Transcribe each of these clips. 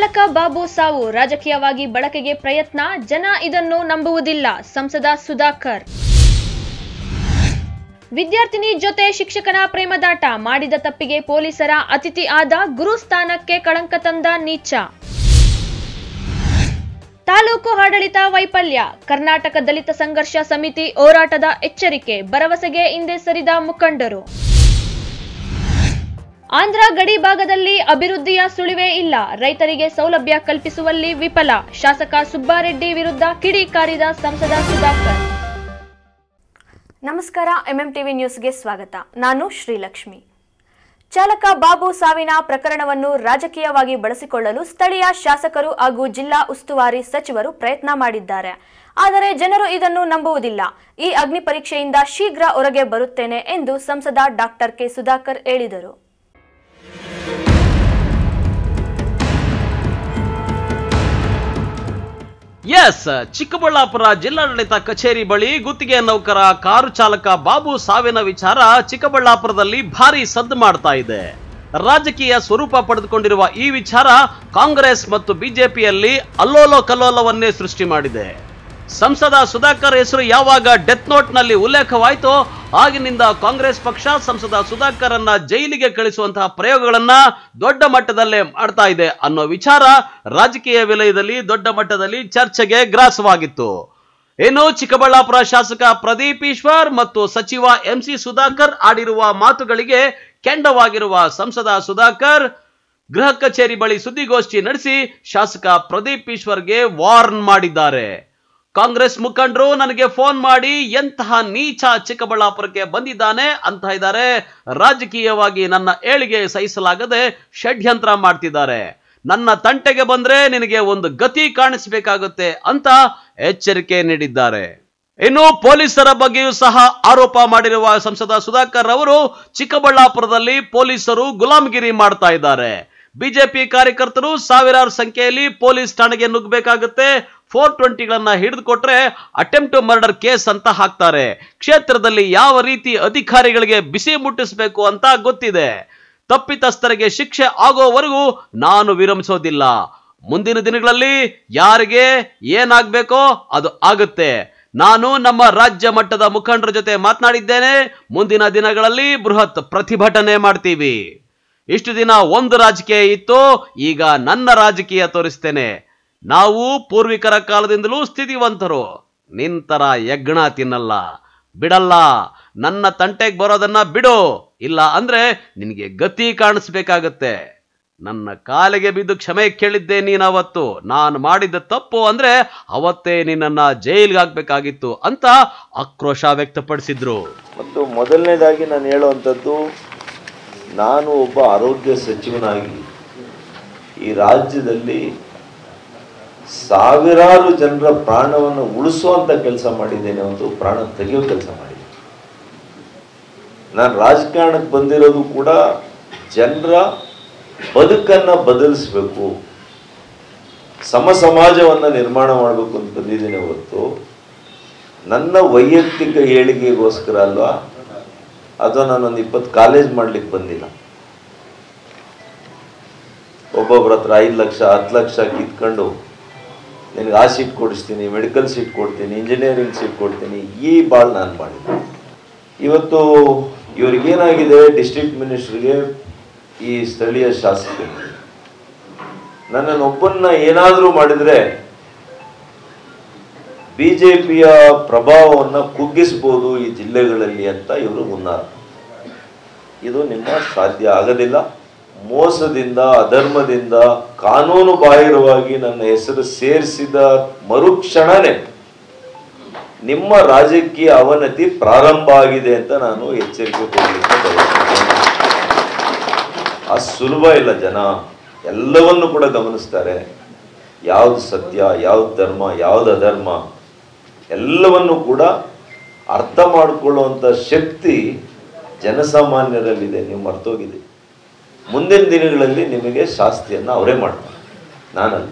ಚಾಲಕ ಬಾಬು ಸಾವು ರಾಜಕೀಯವಾಗಿ ಬಳಕೆಗೆ ಪ್ರಯತ್ನ, ಜನ ಇದನ್ನು ನಂಬುವುದಿಲ್ಲ. ಸಂಸದ ಸುಧಾಕರ್. ವಿದ್ಯಾರ್ಥಿನಿ ಜೊತೆ ಶಿಕ್ಷಕನ ಪ್ರೇಮದಾಟ, ಮಾಡಿದ ತಪ್ಪಿಗೆ ಪೊಲೀಸರ ಅತಿಥಿ ಆದ, ಗುರು ಸ್ಥಾನಕ್ಕೆ ಕಳಂಕ ತಂದ ನೀಚ. ತಾಲೂಕು ಆಡಳಿತ ವೈಫಲ್ಯ, ಕರ್ನಾಟಕ ದಲಿತ ಸಂಘರ್ಷ ಸಮಿತಿ ಹೋರಾಟದ ಎಚ್ಚರಿಕೆ, ಭರವಸೆಗೆ ಹಿಂದೆ ಸರಿದ ಮುಖಂಡರು. ಆಂಧ್ರ ಗಡಿ ಭಾಗದಲ್ಲಿ ಅಭಿವೃದ್ಧಿಯ ಸುಳಿವೇ ಇಲ್ಲ, ರೈತರಿಗೆ ಸೌಲಭ್ಯ ಕಲ್ಪಿಸುವಲ್ಲಿ ವಿಫಲ, ಶಾಸಕ ಸುಬ್ಬಾರೆಡ್ಡಿ ವಿರುದ್ಧ ಕಿಡಿಕಾರಿದ ಸಂಸದ ಸುಧಾಕರ್. ನಮಸ್ಕಾರ, ಎಂಎಂಟಿವಿ ನ್ಯೂಸ್ಗೆ ಸ್ವಾಗತ. ನಾನು ಶ್ರೀಲಕ್ಷ್ಮಿ. ಚಾಲಕ ಬಾಬು ಸಾವಿನ ಪ್ರಕರಣವನ್ನು ರಾಜಕೀಯವಾಗಿ ಬಳಸಿಕೊಳ್ಳಲು ಸ್ಥಳೀಯ ಶಾಸಕರು ಹಾಗೂ ಜಿಲ್ಲಾ ಉಸ್ತುವಾರಿ ಸಚಿವರು ಪ್ರಯತ್ನ ಮಾಡಿದ್ದಾರೆ. ಆದರೆ ಜನರು ಇದನ್ನು ನಂಬುವುದಿಲ್ಲ. ಈ ಅಗ್ನಿ ಪರೀಕ್ಷೆಯಿಂದ ಶೀಘ್ರ ಹೊರಗೆ ಬರುತ್ತೇನೆ ಎಂದು ಸಂಸದ ಡಾಕ್ಟರ್ ಕೆ ಸುಧಾಕರ್ ಹೇಳಿದರು. ಚಿಕ್ಕಬಳ್ಳಾಪುರ ಜಿಲ್ಲಾಡಳಿತ ಕಚೇರಿ ಬಳಿ ಗುತ್ತಿಗೆ ನೌಕರ ಕಾರು ಚಾಲಕ ಬಾಬು ಸಾವಿನ ವಿಚಾರ ಚಿಕ್ಕಬಳ್ಳಾಪುರದಲ್ಲಿ ಭಾರಿ ಸದ್ದು ಮಾಡ್ತಾ ಇದೆ. ರಾಜಕೀಯ ಸ್ವರೂಪ ಪಡೆದುಕೊಂಡಿರುವ ಈ ವಿಚಾರ ಕಾಂಗ್ರೆಸ್ ಮತ್ತು ಬಿಜೆಪಿಯಲ್ಲಿ ಅಲ್ಲೋಲ ಕಲ್ಲೋಲವನ್ನೇ ಸೃಷ್ಟಿ ಮಾಡಿದೆ. ಸಂಸದ ಸುಧಾಕರ್ ಹೆಸರು ಯಾವಾಗ ಡೆತ್ ನೋಟ್ ನಲ್ಲಿ ಉಲ್ಲೇಖವಾಯಿತೋ ಆಗಿನಿಂದ ಕಾಂಗ್ರೆಸ್ ಪಕ್ಷ ಸಂಸದ ಸುಧಾಕರ್ ಅನ್ನ ಜೈಲಿಗೆ ಕಳಿಸುವಂತಹ ಪ್ರಯೋಗಗಳನ್ನ ದೊಡ್ಡ ಮಟ್ಟದಲ್ಲೇ ಮಾಡ್ತಾ ಇದೆ ಅನ್ನೋ ವಿಚಾರ ರಾಜಕೀಯ ವಲಯದಲ್ಲಿ ದೊಡ್ಡ ಮಟ್ಟದಲ್ಲಿ ಚರ್ಚೆಗೆ ಗ್ರಾಸವಾಗಿತ್ತು. ಇನ್ನು ಚಿಕ್ಕಬಳ್ಳಾಪುರ ಶಾಸಕ ಪ್ರದೀಪ್ ಈಶ್ವರ್ ಮತ್ತು ಸಚಿವ ಎಂಸಿ ಸುಧಾಕರ್ ಆಡಿರುವ ಮಾತುಗಳಿಗೆ ಕೆಂಡವಾಗಿರುವ ಸಂಸದ ಸುಧಾಕರ್ ಗೃಹ ಕಚೇರಿ ಬಳಿ ಸುದ್ದಿಗೋಷ್ಠಿ ನಡೆಸಿ ಶಾಸಕ ಪ್ರದೀಪ್ ಈಶ್ವರ್ಗೆ ವಾರ್ನ್ ಮಾಡಿದ್ದಾರೆ. ಕಾಂಗ್ರೆಸ್ ಮುಖಂಡರು ನನಗೆ ಫೋನ್ ಮಾಡಿ ಎಂತಹ ನೀಚ ಚಿಕ್ಕಬಳ್ಳಾಪುರಕ್ಕೆ ಬಂದಿದ್ದಾನೆ ಅಂತ ಇದ್ದಾರೆ. ರಾಜಕೀಯವಾಗಿ ನನ್ನ ಏಳಿಗೆ ಸಹಿಸಲಾಗದೆ ಷಡ್ಯಂತ್ರ ಮಾಡ್ತಿದ್ದಾರೆ. ನನ್ನ ತಂಟೆಗೆ ಬಂದ್ರೆ ನಿನಗೆ ಒಂದು ಗತಿ ಕಾಣಿಸಬೇಕಾಗುತ್ತೆ ಅಂತ ಎಚ್ಚರಿಕೆ ನೀಡಿದ್ದಾರೆ. ಇನ್ನು ಪೊಲೀಸರ ಬಗ್ಗೆಯೂ ಸಹ ಆರೋಪ ಮಾಡಿರುವ ಸಂಸದ ಸುಧಾಕರ್ ಅವರು ಚಿಕ್ಕಬಳ್ಳಾಪುರದಲ್ಲಿ ಪೊಲೀಸರು ಗುಲಾಮಗಿರಿ ಮಾಡ್ತಾ ಇದ್ದಾರೆ. ಬಿಜೆಪಿ ಕಾರ್ಯಕರ್ತರು ಸಾವಿರಾರು ಸಂಖ್ಯೆಯಲ್ಲಿ ಪೊಲೀಸ್ ಠಾಣೆಗೆ ನುಗ್ಗಬೇಕಾಗುತ್ತೆ. 420ಗಳನ್ನ ಹಿಡಿದು ಕೊಟ್ರೆ ಅಟೆಂಪ್ಟ್ ಮರ್ಡರ್ ಕೇಸ್ ಅಂತ ಹಾಕ್ತಾರೆ. ಕ್ಷೇತ್ರದಲ್ಲಿ ಯಾವ ರೀತಿ ಅಧಿಕಾರಿಗಳಿಗೆ ಬಿಸಿ ಮುಟ್ಟಿಸಬೇಕು ಅಂತ ಗೊತ್ತಿದೆ. ತಪ್ಪಿತಸ್ಥರಿಗೆ ಶಿಕ್ಷೆ ಆಗೋವರೆಗೂ ನಾನು ವಿರಮಿಸೋದಿಲ್ಲ. ಮುಂದಿನ ದಿನಗಳಲ್ಲಿ ಯಾರಿಗೆ ಏನಾಗಬೇಕೋ ಅದು ಆಗುತ್ತೆ. ನಾನು ನಮ್ಮ ರಾಜ್ಯ ಮಟ್ಟದ ಮುಖಂಡರ ಜೊತೆ ಮಾತನಾಡಿದ್ದೇನೆ. ಮುಂದಿನ ದಿನಗಳಲ್ಲಿ ಬೃಹತ್ ಪ್ರತಿಭಟನೆ ಮಾಡ್ತೀವಿ. ಇಷ್ಟು ದಿನ ಒಂದು ರಾಜಕೀಯ ಇತ್ತು, ಈಗ ನನ್ನ ರಾಜಕೀಯ ತೋರಿಸ್ತೇನೆ. ನಾವು ಪೂರ್ವಿಕರ ಕಾಲದಿಂದಲೂ ಸ್ಥಿತಿವಂತರು. ನಿಂತರ ಯಜ್ಞ ತಿನ್ನಲ್ಲ, ಬಿಡಲ್ಲ. ನನ್ನ ತಂಟೆಗೆ ಬರೋದನ್ನ ಬಿಡು, ಇಲ್ಲ ಅಂದ್ರೆ ನಿನಗೆ ಗತಿ ಕಾಣಿಸ್ಬೇಕಾಗತ್ತೆ. ನನ್ನ ಕಾಲಿಗೆ ಬಿದ್ದು ಕ್ಷಮೆ ಕೇಳಿದ್ದೆ ನೀನವತ್ತು. ನಾನು ಮಾಡಿದ ತಪ್ಪು ಅಂದ್ರೆ ಅವತ್ತೇ ನಿನ್ನನ್ನ ಜೈಲ್ಗೆ ಹಾಕ್ಬೇಕಾಗಿತ್ತು ಅಂತ ಆಕ್ರೋಶ ವ್ಯಕ್ತಪಡಿಸಿದ್ರು. ಮತ್ತು ಮೊದಲನೇದಾಗಿ ನಾನು ಹೇಳುವಂಥದ್ದು, ನಾನು ಒಬ್ಬ ಆರೋಗ್ಯ ಸಚಿವನಾಗಿ ಈ ರಾಜ್ಯದಲ್ಲಿ ಸಾವಿರಾರು ಜನರ ಪ್ರಾಣವನ್ನು ಉಳಿಸುವಂತ ಕೆಲಸ ಮಾಡಿದ್ದೇನೆ, ಒಂದು ಪ್ರಾಣ ತೆಗೆಯೋ ಕೆಲಸ ಮಾಡಿದ್ದೇನೆ. ನಾನು ರಾಜಕಾರಣಕ್ಕೆ ಬಂದಿರೋದು ಕೂಡ ಜನರ ಬದುಕನ್ನು ಬದಲಿಸಬೇಕು, ಸಮಾಜವನ್ನು ನಿರ್ಮಾಣ ಮಾಡಬೇಕು ಅಂತ ಬಂದಿದ್ದೇನೆ ಹೊರತು ನನ್ನ ವೈಯಕ್ತಿಕ ಏಳಿಗೆಗೋಸ್ಕರ ಅಲ್ವಾ, ಅಥವಾ ನಾನೊಂದು 20 ಕಾಲೇಜ್ ಮಾಡ್ಲಿಕ್ಕೆ ಬಂದಿಲ್ಲ. ಒಬ್ಬೊಬ್ಬರ ಹತ್ರ 5 ಲಕ್ಷ 10 ಲಕ್ಷ ಕಿತ್ಕೊಂಡು ನಿನಗೆ ಆ ಸೀಟ್ ಕೊಡಿಸ್ತೀನಿ, ಮೆಡಿಕಲ್ ಸೀಟ್ ಕೊಡ್ತೀನಿ, ಇಂಜಿನಿಯರಿಂಗ್ ಸೀಟ್ ಕೊಡ್ತೀನಿ, ಈ ಬಾಳ್ ನಾನು ಮಾಡಿದ್ದೆ. ಇವತ್ತು ಇವ್ರಿಗೇನಾಗಿದೆ, ಡಿಸ್ಟ್ರಿಕ್ಟ್ ಮಿನಿಸ್ಟ್ರಿಗೆ, ಈ ಸ್ಥಳೀಯ ಶಾಸಕರಿಗೆ ನನ್ನನ್ನೊಬ್ಬನ್ನ ಏನಾದರೂ ಮಾಡಿದ್ರೆ ಬಿಜೆಪಿಯ ಪ್ರಭಾವವನ್ನು ಕುಗ್ಗಿಸ್ಬೋದು ಈ ಜಿಲ್ಲೆಗಳಲ್ಲಿ ಅಂತ ಇವರು ಮುನ್ನಾರ. ಇದು ನಿಮ್ಮ ಸಾಧ್ಯ ಆಗೋದಿಲ್ಲ. ಮೋಸದಿಂದ, ಅಧರ್ಮದಿಂದ, ಕಾನೂನು ಬಾಹಿರವಾಗಿ ನನ್ನ ಹೆಸರು ಸೇರಿಸಿದ ಮರುಕ್ಷಣನೇ ನಿಮ್ಮ ರಾಜಕೀಯ ಅವನತಿ ಪ್ರಾರಂಭ ಆಗಿದೆ ಅಂತ ನಾನು ಎಚ್ಚರಿಕೆ ಕೊಡಲಿಕ್ಕೆ ಬಯಸ್ತೇನೆ. ಸುಲಭ ಇಲ್ಲ. ಜನ ಎಲ್ಲವನ್ನು ಕೂಡ ಗಮನಿಸ್ತಾರೆ. ಯಾವುದು ಸತ್ಯ, ಯಾವ್ದು ಧರ್ಮ, ಯಾವ್ದು ಅಧರ್ಮ ಎಲ್ಲವನ್ನು ಕೂಡ ಅರ್ಥ ಮಾಡಿಕೊಳ್ಳುವಂಥ ಶಕ್ತಿ ಜನಸಾಮಾನ್ಯರಲ್ಲಿದೆ. ನೀವು ಮರ್ತೋಗಿದೆ. ಮುಂದಿನ ದಿನಗಳಲ್ಲಿ ನಿಮಗೆ ಶಾಸ್ತಿಯನ್ನು ಅವರೇ ಮಾಡ್ತಾರೆ, ನಾನಲ್ಲ.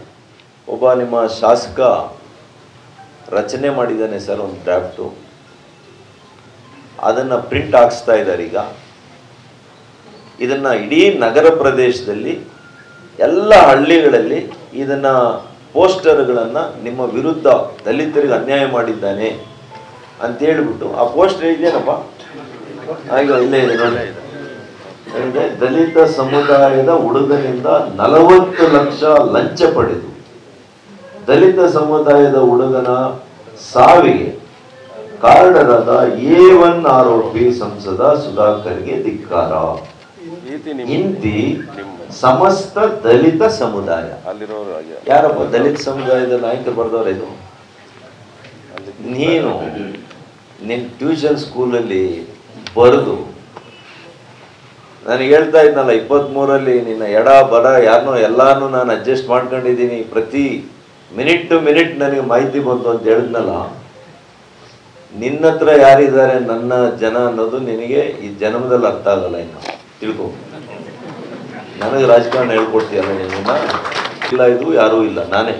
ಒಬ್ಬ ನಿಮ್ಮ ಶಾಸಕ ರಚನೆ ಮಾಡಿದ್ದಾನೆ ಸರ್ ಒಂದು ಡ್ರಾಫ್ಟು, ಅದನ್ನು ಪ್ರಿಂಟ್ ಹಾಕ್ಸ್ತಾ ಇದ್ದಾರೆ. ಈಗ ಇದನ್ನು ಇಡೀ ನಗರ ಪ್ರದೇಶದಲ್ಲಿ ಎಲ್ಲ ಹಳ್ಳಿಗಳಲ್ಲಿ ಇದನ್ನ ಪೋಸ್ಟರ್ಗಳನ್ನು ನಿಮ್ಮ ವಿರುದ್ಧ ದಲಿತರಿಗೆ ಅನ್ಯಾಯ ಮಾಡಿದ್ದಾನೆ ಅಂತ ಹೇಳಿಬಿಟ್ಟು, ಆ ಪೋಸ್ಟರ್ ಇದೆಯೇನಪ್ಪ, ಈಗ ಇಲ್ಲೇ ಇದೆ ನೋಡಿ, ದಲಿತ ಸಮುದಾಯದ ಹುಡುಗನಿಂದ 40 ಲಕ್ಷ ಲಂಚ ಪಡೆದು ದಲಿತ ಸಮುದಾಯದ ಹುಡುಗನ ಸಾವಿಗೆ ಕಾರಣರಾದ A1 ಆರೋಪಿ ಸಂಸದ ಸುಧಾಕರ್ಗೆ ಧಿಕ್ಕಾರ. ಇಂತಿ ಸಮಸ್ತ ದಲಿತ ಸಮುದಾಯ. ಯಾರಪ್ಪ ದಲಿತ ಸಮುದಾಯದ ನಾಯಕರು ಬರ್ದವ್ರ? ಇದು ನೀನು ನಿನ್ನ ಟ್ಯೂಷನ್ ಸ್ಕೂಲಲ್ಲಿ ಬರೆದು ನನಗೆ ಹೇಳ್ತಾ ಇದ್ನಲ್ಲ, 23ರಲ್ಲಿ ನಿನ್ನ ಎಡ ಬಡ ಯಾರನ್ನೋ ಎಲ್ಲಾನು ನಾನು ಅಡ್ಜಸ್ಟ್ ಮಾಡ್ಕೊಂಡಿದ್ದೀನಿ, ಪ್ರತಿ ಮಿನಿಟ್ ಟು ಮಿನಿಟ್ ನನಗೆ ಮಾಹಿತಿ ಬಂತು ಅಂತ ಹೇಳಿದ್ನಲ್ಲ. ನಿನ್ನ ಹತ್ರ ಯಾರಿದ್ದಾರೆ ನನ್ನ ಜನ ಅನ್ನೋದು ನಿನಗೆ ಈ ಜನ್ಮದಲ್ಲಿ ಅರ್ಥ ಆಗಲ್ಲ. ಇನ್ನು ತಿಳ್ಕೊ, ನನಗೆ ರಾಜಕಾರಣ ಹೇಳ್ಕೊಡ್ತೀಯಲ್ಲ ನಿನ್ನ ಇಲ್ಲ, ಇದು ಯಾರೂ ಇಲ್ಲ, ನಾನೇ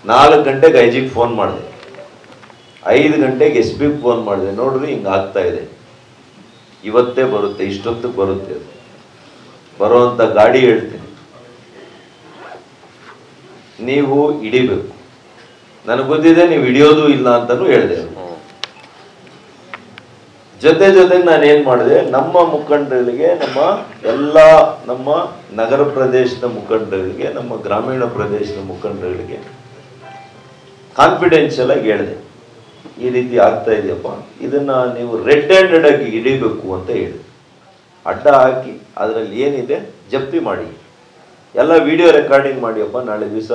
4 ಗಂಟೆಗೆ ಐಜಿಗೆ ಫೋನ್ ಮಾಡಿದೆ, 5 ಗಂಟೆಗೆ SPಗೆ ಫೋನ್ ಮಾಡಿದೆ, ನೋಡ್ರಿ ಹಿಂಗೆ ಆಗ್ತಾ ಇದೆ, ಇವತ್ತೇ ಬರುತ್ತೆ, ಇಷ್ಟೊತ್ತಿಗೆ ಬರುತ್ತೆ, ಅದು ಬರುವಂಥ ಗಾಡಿ ಹೇಳ್ತೀನಿ, ನೀವು ಹಿಡಿಬೇಕು. ನನಗೆ ಗೊತ್ತಿದೆ ನೀವು ಹಿಡಿಯೋದು ಇಲ್ಲ ಅಂತಲೂ ಹೇಳಿದೆ. ಜೊತೆಗೆ ನಾನು ಏನು ಮಾಡಿದೆ, ನಮ್ಮ ಮುಖಂಡರಿಗೆ, ನಮ್ಮ ನಗರ ಪ್ರದೇಶದ ಮುಖಂಡರಿಗೆ, ನಮ್ಮ ಗ್ರಾಮೀಣ ಪ್ರದೇಶದ ಮುಖಂಡರಿಗೆ ಕಾನ್ಫಿಡೆನ್ಷಿಯಲ್ ಆಗಿ ಹೇಳಿದೆ, ಈ ರೀತಿ ಆಗ್ತಾ ಇದೆಯಪ್ಪ, ಇದನ್ನ ನೀವು ರೆಡ್ ಹ್ಯಾಂಡೆಡ್ ಆಗಿ ಹಿಡಿಬೇಕು ಅಂತ ಹೇಳಿದೆ. ಅಡ್ಡ ಹಾಕಿ ಅದರಲ್ಲಿ ಏನಿದೆ ಜಪ್ತಿ ಮಾಡಿ, ಎಲ್ಲ ವಿಡಿಯೋ ರೆಕಾರ್ಡಿಂಗ್ ಮಾಡಿಯಪ್ಪ, ನಾಳೆ ದಿವಸ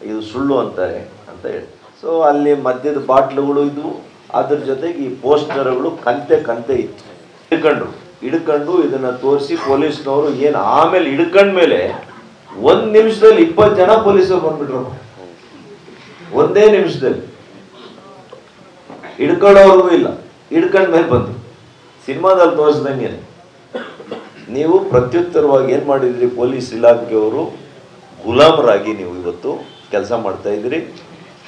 ಇದು ಸುಳ್ಳು ಅಂತಾರೆ ಅಂತ ಹೇಳಿ. ಸೊ ಅಲ್ಲಿ ಮದ್ಯದ ಬಾಟ್ಲುಗಳು ಇದ್ವು, ಅದ್ರ ಜೊತೆಗೆ ಈ ಪೋಸ್ಟರ್ಗಳು ಕಂತೆ ಇತ್ತು. ಹಿಡ್ಕೊಂಡು ಇದನ್ನ ತೋರಿಸಿ ಪೊಲೀಸ್ನವರು ಏನು, ಆಮೇಲೆ ಹಿಡ್ಕೊಂಡ್ಮೇಲೆ 1 ನಿಮಿಷದಲ್ಲಿ 20 ಜನ ಪೊಲೀಸರು ಬಂದ್ಬಿಟ್ರು. ಒಂದೇ ನಿಮಿಷದಲ್ಲಿ ಹಿಡ್ಕೊಳ್ಳೋರ್ಗೂ ಇಲ್ಲ, ಹಿಡ್ಕೊಂಡ್ಮೇಲೆ ಬಂದು ಸಿನಿಮಾದಲ್ಲಿ ತೋರಿಸ್ದಂಗೆ. ನೀವು ಪ್ರತ್ಯುತ್ತರವಾಗಿ ಏನು ಮಾಡಿದ್ರಿ, ಪೊಲೀಸ್ ಇಲಾಖೆಯವರು ಗುಲಾಮರಾಗಿ ನೀವು ಇವತ್ತು ಕೆಲಸ ಮಾಡ್ತಾ ಇದ್ದೀರಿ.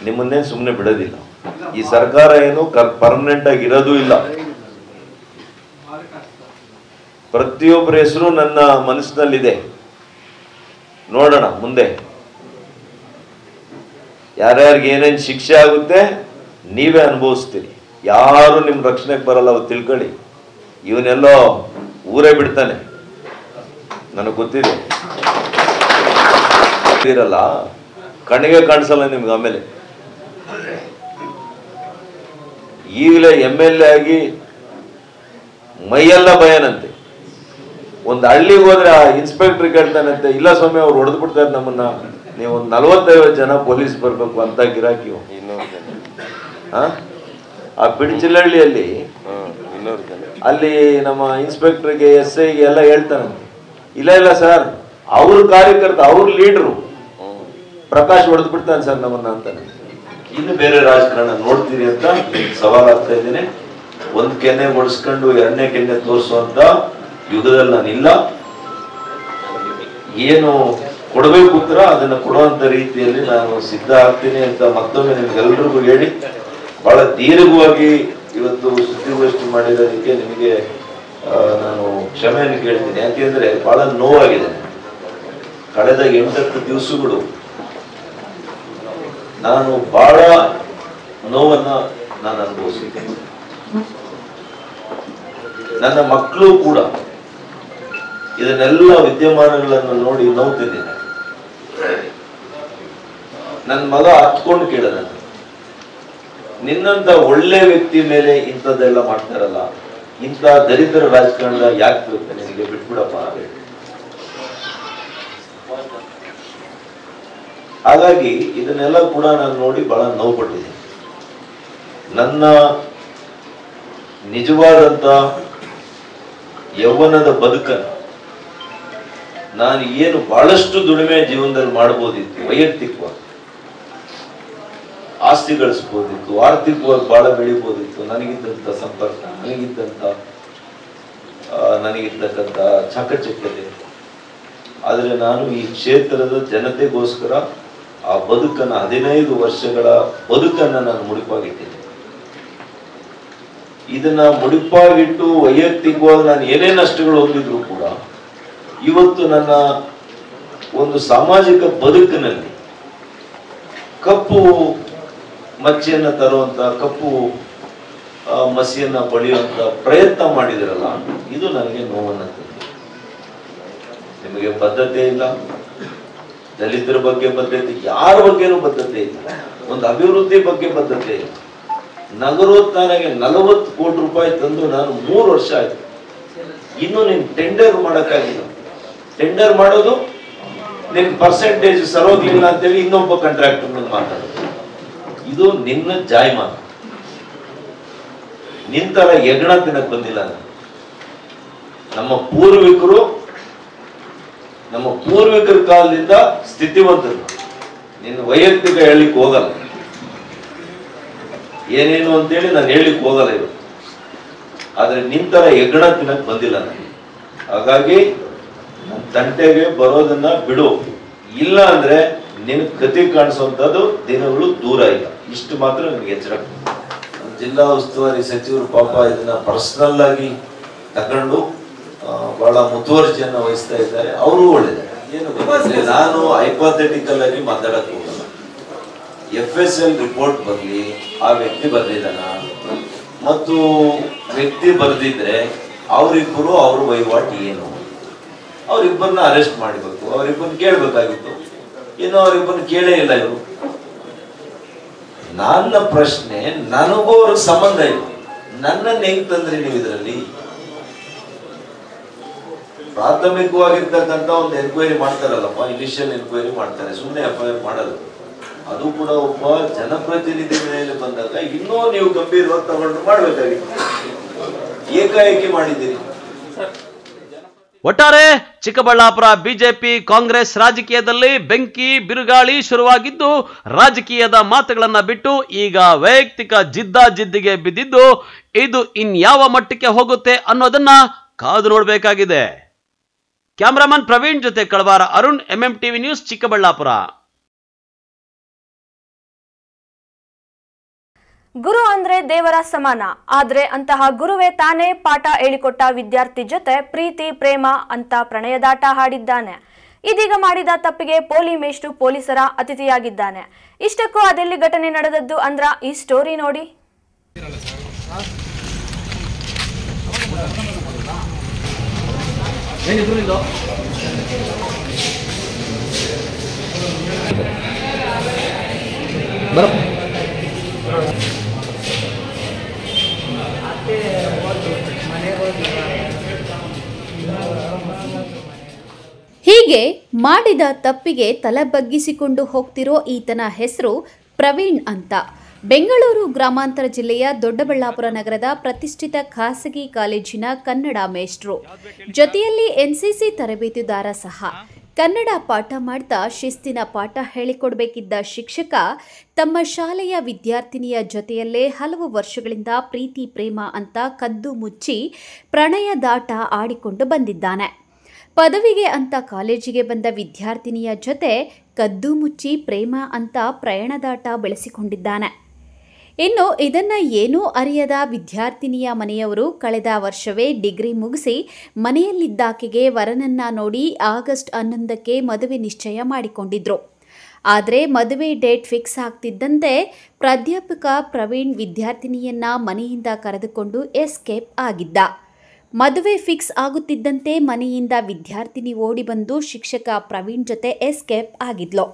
ನಿಮ್ಮನ್ನೇ ಸುಮ್ಮನೆ ಬಿಡೋದಿಲ್ಲ. ಈ ಸರ್ಕಾರ ಏನು ಪರ್ಮನೆಂಟ್ ಆಗಿ ಇರೋದು ಇಲ್ಲ. ಪ್ರತಿಯೊಬ್ಬರ ಹೆಸರು ನನ್ನ ಮನಸ್ಸಿನಲ್ಲಿದೆ. ನೋಡೋಣ ಮುಂದೆ ಯಾರ್ಯಾರಿಗೆ ಏನೇನು ಶಿಕ್ಷೆ ಆಗುತ್ತೆ ನೀವೇ ಅನುಭವಿಸ್ತೀರಿ. ಯಾರು ನಿಮ್ಮ ರಕ್ಷಣೆಗೆ ಬರಲ್ಲ, ಅವ್ರು ತಿಳ್ಕೊಳ್ಳಿ. ಇವನೆಲ್ಲೋ ಊರೇ ಬಿಡ್ತಾನೆ, ನನಗೆ ಗೊತ್ತಿದೆ. ಇರಲ್ಲ, ಕಣ್ಣಿಗೆ ಕಾಣಿಸಲ್ಲ ನಿಮ್ಗೆ. ಆಮೇಲೆ ಈಗಲೇ MLA ಆಗಿ ಮೈಯೆಲ್ಲ ಭಯನಂತೆ. ಒಂದು ಹಳ್ಳಿಗೆ ಹೋದ್ರೆ ಆ ಇನ್ಸ್ಪೆಕ್ಟರ್ ಕೇಳ್ತಾನಂತೆ, ಇಲ್ಲ ಸ್ವಾಮಿ ಅವ್ರು ಹೊಡೆದು ಬಿಡ್ತಾರೆ ನಮ್ಮನ್ನ, ನೀವು ಒಂದು 40-50 ಜನ ಪೊಲೀಸ್ ಬರ್ಬೇಕು ಅಂತ ಗಿರಾಕಿ. ಆ ಬಿಡ್ಚಿಲಹಳ್ಳಿಯಲ್ಲಿ ಅಲ್ಲಿ ನಮ್ಮ ಇನ್ಸ್ಪೆಕ್ಟರ್ಗೆ SIಗೆ ಎಲ್ಲ ಹೇಳ್ತಾನಂತೆ, ಇಲ್ಲ ಸರ್ ಅವ್ರ ಕಾರ್ಯಕರ್ತ, ಅವ್ರ ಲೀಡರು ಪ್ರಕಾಶ್ ಹೊಡೆದು ಬಿಡ್ತಾನೆ ಸರ್ ನಮ್ಮನ್ನ ಅಂತಾನೆ. ಇನ್ನು ಬೇರೆ ರಾಜಕಾರಣ ನೋಡ್ತೀರಿ ಅಂತ ಸವಾಲ್ ಆಗ್ತಾ ಇದ್ದೀನಿ. 1 ಕೆನ್ನೆ ಒಡಿಸ್ಕೊಂಡು 2ನೇ ಕೆನ್ನೆ ತೋರಿಸುವಂತ ಯುಗದಲ್ಲಿ ನಾನಿಲ್ಲ. ಏನು ಕೊಡಬೇಕು ಉತ್ತರ ಅದನ್ನ ಕೊಡುವಂತ ರೀತಿಯಲ್ಲಿ ನಾನು ಸಿದ್ಧ ಆಗ್ತೀನಿ ಅಂತ ಮತ್ತೊಮ್ಮೆ ನಿಮ್ಗೆಲ್ರಿಗೂ ಹೇಳಿ, ಬಹಳ ದೀರ್ಘವಾಗಿ ಇವತ್ತು ಸುದ್ದಿಗೋಷ್ಠಿ ಮಾಡಿರೋದಕ್ಕೆ ನಿಮಗೆ ನಾನು ಕ್ಷಮೆಯನ್ನು ಕೇಳ್ತೀನಿ. ಯಾಕೆಂದ್ರೆ ಬಹಳ ನೋವಾಗಿದೆ. ಕಳೆದ 8 ದಿವಸಗಳು ನಾನು ಬಹಳ ನೋವನ್ನ ನಾನು ಅನುಭವಿಸಿದ್ದೇನೆ. ನನ್ನ ಮಕ್ಕಳು ಕೂಡ ಇದನ್ನೆಲ್ಲ ವಿದ್ಯಮಾನಗಳನ್ನು ನೋಡಿ ನೋವು ತಿಂದಿದೆ. ನನ್ನ ಮಗ ಹತ್ಕೊಂಡು ಕೇಳಿದ, ನಿನ್ನಂತ ಒಳ್ಳೆ ವ್ಯಕ್ತಿ ಮೇಲೆ ಇಂಥದ್ದೆಲ್ಲ ಮಾಡ್ತಾರಲ್ಲ, ಇಂಥ ದರಿದ್ರ ರಾಜಕಾರಣ ಯಾಕೆ ಬೇಕು ನಿನಗೆ, ಬಿಟ್ಬಿಡಪ್ಪ. ಹಾಗಾಗಿ ಇದನ್ನೆಲ್ಲ ಕೂಡ ನಾನು ನೋಡಿ ಬಹಳ ನೋವು ಪಟ್ಟಿದ್ದೀನಿ. ನನ್ನ ನಿಜವಾದಂತ ಯೌವನದ ಬದುಕನ್ನು ನಾನು ಏನು ಬಹಳಷ್ಟು ದುಡಿಮೆ ಜೀವನದಲ್ಲಿ ಮಾಡಬಹುದಿತ್ತು. ವೈಯಕ್ತಿಕವಾಗಿ ಆಸ್ತಿ ಗಳಿಸಬಹುದಿತ್ತು, ಆರ್ಥಿಕವಾಗಿ ಬಹಳ ಬೆಳಿಬಹುದಿತ್ತು. ನನಗಿದ್ದಂಥ ಸಂಪರ್ಕ, ನನಗಿರ್ತಕ್ಕಂಥ ಚಾಕಚಕ್ಯತೆ. ಆದರೆ ನಾನು ಈ ಕ್ಷೇತ್ರದ ಜನತೆಗೋಸ್ಕರ ಆ ಬದುಕನ್ನು 15 ವರ್ಷಗಳ ಬದುಕನ್ನು ನಾನು ಮುಡಿಪಾಗಿಟ್ಟಿದ್ದೆ. ಇದನ್ನ ಮುಡಿಪಾಗಿಟ್ಟು ವೈಯಕ್ತಿಕವಾಗಿ ನಾನು ಏನೇ ನಷ್ಟಗಳು ಹೊಂದಿದ್ರು ಕೂಡ ಇವತ್ತು ನನ್ನ ಒಂದು ಸಾಮಾಜಿಕ ಬದುಕಿನಲ್ಲಿ ಕಪ್ಪು ಮಚ್ಚೆಯನ್ನು ತರುವಂತ, ಕಪ್ಪು ಮಸಿಯನ್ನ ಬಳಿಯುವಂತ ಪ್ರಯತ್ನ ಮಾಡಿದಿರಲ್ಲ, ಇದು ನನಗೆ ನೋವನ್ನು ತಂದಿದೆ. ನಿಮಗೆ ಬದ್ಧತೆ ಇಲ್ಲ, ದಲಿತರ ಬಗ್ಗೆ ಬದ್ಧತೆ, ಯಾರ ಬಗ್ಗೆನೂ ಬದ್ಧತೆ ಇಲ್ಲ, ಒಂದು ಅಭಿವೃದ್ಧಿ ಬಗ್ಗೆ ಬದ್ಧತೆ ಇಲ್ಲ. ನಗರೋತ್ಥಾನಕ್ಕೆ 40 ಕೋಟಿ ರೂಪಾಯಿ ತಂದು ನಾನು 3 ವರ್ಷ ಆಯ್ತು. ಇನ್ನು ನೀನು ಟೆಂಡರ್ ಮಾಡಕ್ಕಾಗಿಲ್ಲ. ಟೆಂಡರ್ ಮಾಡೋದು ನಿನ್ ಪರ್ಸೆಂಟೇಜ್ ಸರೋಗ್ಲಿಲ್ಲ ಅಂತೇಳಿ ಇನ್ನೊಬ್ಬ ಕಾಂಟ್ರಾಕ್ಟರ್ ಮಾತಾಡೋದು. ಇದು ನಿನ್ನ ಜಾಯಮಾನ. ನಿಂತರ ಯಜ್ಞ ತಿನ್ನಕ್ ಬಂದಿಲ್ಲ ನಾನು. ನಮ್ಮ ಪೂರ್ವಿಕರ ಕಾಲದಿಂದ ಸ್ಥಿತಿವಂತರು. ನಿನ್ನ ವೈಯಕ್ತಿಕ ಹೇಳಿಕ್ ಹೋಗಲ್ಲ, ಏನೇನು ಅಂತೇಳಿ ನಾನು ಹೇಳಿಕ್ ಹೋಗಲ್ಲ ಇವತ್ತು. ಆದ್ರೆ ನಿಂತರ ಯಜ್ಞ ತಿನ್ನಕ್ ಬಂದಿಲ್ಲ ನಾನು. ಹಾಗಾಗಿ ನನ್ನ ತಂಟೆಗೆ ಬರೋದನ್ನ ಬಿಡು. ಇಲ್ಲ ಅಂದ್ರೆ ನಿನ್ ಕತಿ ಕಾಣಿಸುವಂತದ್ದು ದಿನಗಳು ದೂರ ಇಲ್ಲ. ಇಷ್ಟು ಮಾತ್ರ ನನಗೆ ಎಚ್ಚರ. ಜಿಲ್ಲಾ ಉಸ್ತುವಾರಿ ಸಚಿವರು ಪಾಪ ಇದನ್ನ ಪರ್ಸನಲ್ ಆಗಿ ತಗೊಂಡು ಬಹಳ ಮುತುವರ್ಜಿಯನ್ನ ವಹಿಸ್ತಾ ಇದ್ದಾರೆ. ಅವರು ಒಳ್ಳೆಯದು. ಏನು ನಾನು ಹೈಪೋಥೆಟಿಕಲ್ ಆಗಿ ಮಾತಾಡಕ್ ಹೋಗಲ್ಲ. FSL ರಿಪೋರ್ಟ್ ಬರ್ಲಿ, ಆ ವ್ಯಕ್ತಿ ಬರ್ದಿದ್ದಾನ ಮತ್ತು ವ್ಯಕ್ತಿ ಬರ್ದಿದ್ರೆ ಅವರಿಬ್ಬರು ಅವ್ರ ವಹಿವಾಟು ಏನು, ಅವರಿಬ್ಬರನ್ನ ಅರೆಸ್ಟ್ ಮಾಡಬೇಕು, ಅವರಿಬ್ಬರನ್ನ ಕೇಳ್ಬೇಕಾಗಿತ್ತು. ಏನೋ ಅವರಿಬ್ಬರನ್ನ ಕೇಳೇ ಇಲ್ಲ ಇವರು. ನನ್ನ ಪ್ರಶ್ನೆ, ನನಗೂ ಅವ್ರಿಗೆ ಸಂಬಂಧ ಇಲ್ಲ. ನನ್ನನ್ನು ಹೆಂಗ್ ತಂದ್ರಿ ನೀವು ಇದರಲ್ಲಿ? ಪ್ರಾಥಮಿಕವಾಗಿರ್ತಕ್ಕಂಥ ಒಂದು ಎನ್ಕ್ವೈರಿ ಮಾಡ್ತಾರಲ್ಲಪ್ಪ, ಇನಿಷಿಯಲ್ ಎನ್ಕ್ವೈರಿ ಮಾಡ್ತಾರೆ, ಸುಮ್ಮನೆ FIR ಮಾಡಲ್ಲ. ಅದು ಕೂಡ ಒಬ್ಬ ಜನಪ್ರತಿನಿಧಿ ಮೇಲೆ ಬಂದಾಗ ಇನ್ನೂ ನೀವು ಗಂಭೀರವಾಗಿ ತಗೊಂಡು ಮಾಡ್ಬೇಕಾಗಿತ್ತು. ಏಕಾಏಕಿ ಮಾಡಿದ್ದೀರಿ. ಒಟ್ಟಾರೆ ಚಿಕ್ಕಬಳ್ಳಾಪುರ ಬಿಜೆಪಿ ಕಾಂಗ್ರೆಸ್ ರಾಜಕೀಯದಲ್ಲಿ ಬೆಂಕಿ ಬಿರುಗಾಳಿ ಶುರುವಾಗಿದ್ದು, ರಾಜಕೀಯದ ಮಾತುಗಳನ್ನ ಬಿಟ್ಟು ಈಗ ವೈಯಕ್ತಿಕ ಜಿದ್ದಿಗೆ ಬಿದ್ದಿದ್ದು, ಇದು ಇನ್ಯಾವ ಮಟ್ಟಕ್ಕೆ ಹೋಗುತ್ತೆ ಅನ್ನೋದನ್ನ ಕಾದು ನೋಡಬೇಕಾಗಿದೆ. ಕ್ಯಾಮರಾಮನ್ ಪ್ರವೀಣ್ ಜೊತೆ ಕಳವಾರ ಅರುಣ್, MMTV ನ್ಯೂಸ್, ಚಿಕ್ಕಬಳ್ಳಾಪುರ. ಗುರು ಅಂದ್ರೆ ದೇವರ ಸಮಾನ. ಆದ್ರೆ ಅಂತಹ ಗುರುವೇ ತಾನೇ ಪಾಠ ಹೇಳಿಕೊಟ್ಟ ವಿದ್ಯಾರ್ಥಿ ಜೊತೆ ಪ್ರೀತಿ ಪ್ರೇಮ ಅಂತ ಪ್ರಣಯದಾಟ ಹಾಡಿದ್ದಾನೆ. ಇದೀಗ ಮಾಡಿದ ತಪ್ಪಿಗೆ ಪೋಲಿ ಮೇಷ್ಟ್ರು ಪೊಲೀಸರ ಅತಿಥಿಯಾಗಿದ್ದಾನೆ. ಇಷ್ಟಕ್ಕೂ ಅದೆಲ್ಲಿ ಘಟನೆ ನಡೆದದ್ದು ಅಂದ್ರ ಈ ಸ್ಟೋರಿ ನೋಡಿ. ಹೀಗೆ ಮಾಡಿದ ತಪ್ಪಿಗೆ ತಲೆ ಬಗ್ಗಿಸಿಕೊಂಡು ಹೋಗ್ತಿರೋ ಈತನ ಹೆಸರು ಪ್ರವೀಣ್ ಅಂತ. ಬೆಂಗಳೂರು ಗ್ರಾಮಾಂತರ ಜಿಲ್ಲೆಯ ದೊಡ್ಡಬಳ್ಳಾಪುರ ನಗರದ ಪ್ರತಿಷ್ಠಿತ ಖಾಸಗಿ ಕಾಲೇಜಿನ ಕನ್ನಡ ಮೇಷ್ಟ್ರು, ಜೊತೆಯಲ್ಲಿ NCC ತರಬೇತುದಾರ ಸಹ. ಕನ್ನಡ ಪಾಠ ಮಾಡ್ತಾ ಶಿಸ್ತಿನ ಪಾಠ ಹೇಳಿಕೊಡಬೇಕಿದ್ದ ಶಿಕ್ಷಕ ತಮ್ಮ ಶಾಲೆಯ ವಿದ್ಯಾರ್ಥಿನಿಯ ಜೊತೆಯಲ್ಲೇ ಹಲವು ವರ್ಷಗಳಿಂದ ಪ್ರೀತಿ ಪ್ರೇಮ ಅಂತ ಕದ್ದು ಮುಚ್ಚಿ ಪ್ರಣಯದಾಟ ಆಡಿಕೊಂಡು ಬಂದಿದ್ದಾನೆ. ಪದವಿಗೆ ಅಂತ ಕಾಲೇಜಿಗೆ ಬಂದ ವಿದ್ಯಾರ್ಥಿನಿಯ ಜೊತೆ ಕದ್ದು ಮುಚ್ಚಿ ಪ್ರೇಮ ಅಂತ ಪ್ರಯಾಣದಾಟ ಬೆಳೆಸಿಕೊಂಡಿದ್ದಾನೆ. ಇನ್ನು ಇದನ್ನ ಏನೂ ಅರಿಯದ ವಿದ್ಯಾರ್ಥಿನಿಯ ಮನೆಯವರು ಕಳೆದ ವರ್ಷವೇ ಡಿಗ್ರಿ ಮುಗಿಸಿ ಮನೆಯಲ್ಲಿದ್ದಾಕೆಗೆ ವರನನ್ನ ನೋಡಿ ಆಗಸ್ಟ್ 11ಕ್ಕೆ ಮದುವೆ ನಿಶ್ಚಯ ಮಾಡಿಕೊಂಡಿದ್ರು. ಆದರೆ ಮದುವೆ ಡೇಟ್ ಫಿಕ್ಸ್ ಆಗ್ತಿದ್ದಂತೆ ಪ್ರಾಧ್ಯಾಪಕ ಪ್ರವೀಣ್ ವಿದ್ಯಾರ್ಥಿನಿಯನ್ನ ಮನೆಯಿಂದ ಕರೆದುಕೊಂಡು ಎಸ್ಕೇಪ್ ಆಗಿದ್ದ. ಮದುವೆ ಫಿಕ್ಸ್ ಆಗುತ್ತಿದ್ದಂತೆ ಮನೆಯಿಂದ ವಿದ್ಯಾರ್ಥಿನಿ ಓಡಿ ಬಂದು ಶಿಕ್ಷಕ ಪ್ರವೀಣ್ ಜೊತೆ ಎಸ್ಕೇಪ್ ಆಗಿದ್ಲು.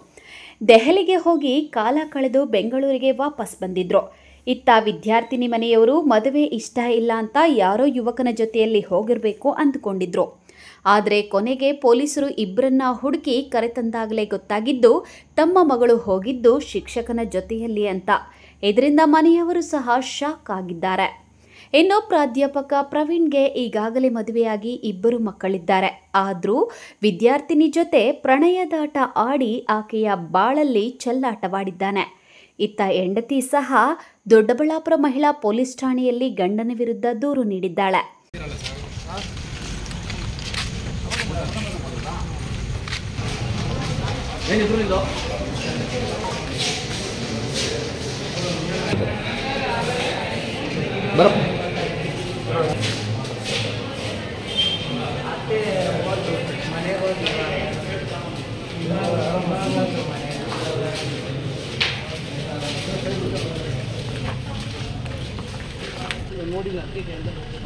ದೆಹಲಿಗೆ ಹೋಗಿ ಕಾಲ ಕಳೆದು ಬೆಂಗಳೂರಿಗೆ ವಾಪಸ್ ಬಂದಿದ್ರು. ಇತ್ತ ವಿದ್ಯಾರ್ಥಿನಿ ಮನೆಯವರು ಮದುವೆ ಇಷ್ಟ ಇಲ್ಲ ಅಂತ ಯಾರೋ ಯುವಕನ ಜೊತೆಯಲ್ಲಿ ಹೋಗಿರಬೇಕು ಅಂದುಕೊಂಡಿದ್ರು. ಆದರೆ ಕೊನೆಗೆ ಪೊಲೀಸರು ಇಬ್ಬರನ್ನ ಹುಡುಕಿ ಕರೆತಂದಾಗಲೇ ಗೊತ್ತಾಗಿದ್ದು ತಮ್ಮ ಮಗಳು ಹೋಗಿದ್ದು ಶಿಕ್ಷಕನ ಜೊತೆಯಲ್ಲಿ ಅಂತ. ಇದರಿಂದ ಮನೆಯವರು ಸಹ ಶಾಕ್ ಆಗಿದ್ದಾರೆ. ಇನ್ನು ಪ್ರಾಧ್ಯಾಪಕ ಪ್ರವೀಣ್ಗೆ ಈಗಾಗಲೇ ಮದುವೆಯಾಗಿ 2 ಮಕ್ಕಳಿದ್ದಾರೆ. ಆದರೂ ವಿದ್ಯಾರ್ಥಿನಿ ಜೊತೆ ಪ್ರಣಯದಾಟ ಆಡಿ ಆಕೆಯ ಬಾಳಲ್ಲಿ ಚೆಲ್ಲಾಟವಾಡಿದ್ದಾನೆ. ಇತ್ತ ಹೆಂಡತಿ ಸಹ ದೊಡ್ಡಬಳ್ಳಾಪುರ ಮಹಿಳಾ ಪೊಲೀಸ್ ಠಾಣೆಯಲ್ಲಿ ಗಂಡನ ವಿರುದ್ಧ ದೂರು ನೀಡಿದ್ದಾಳೆ.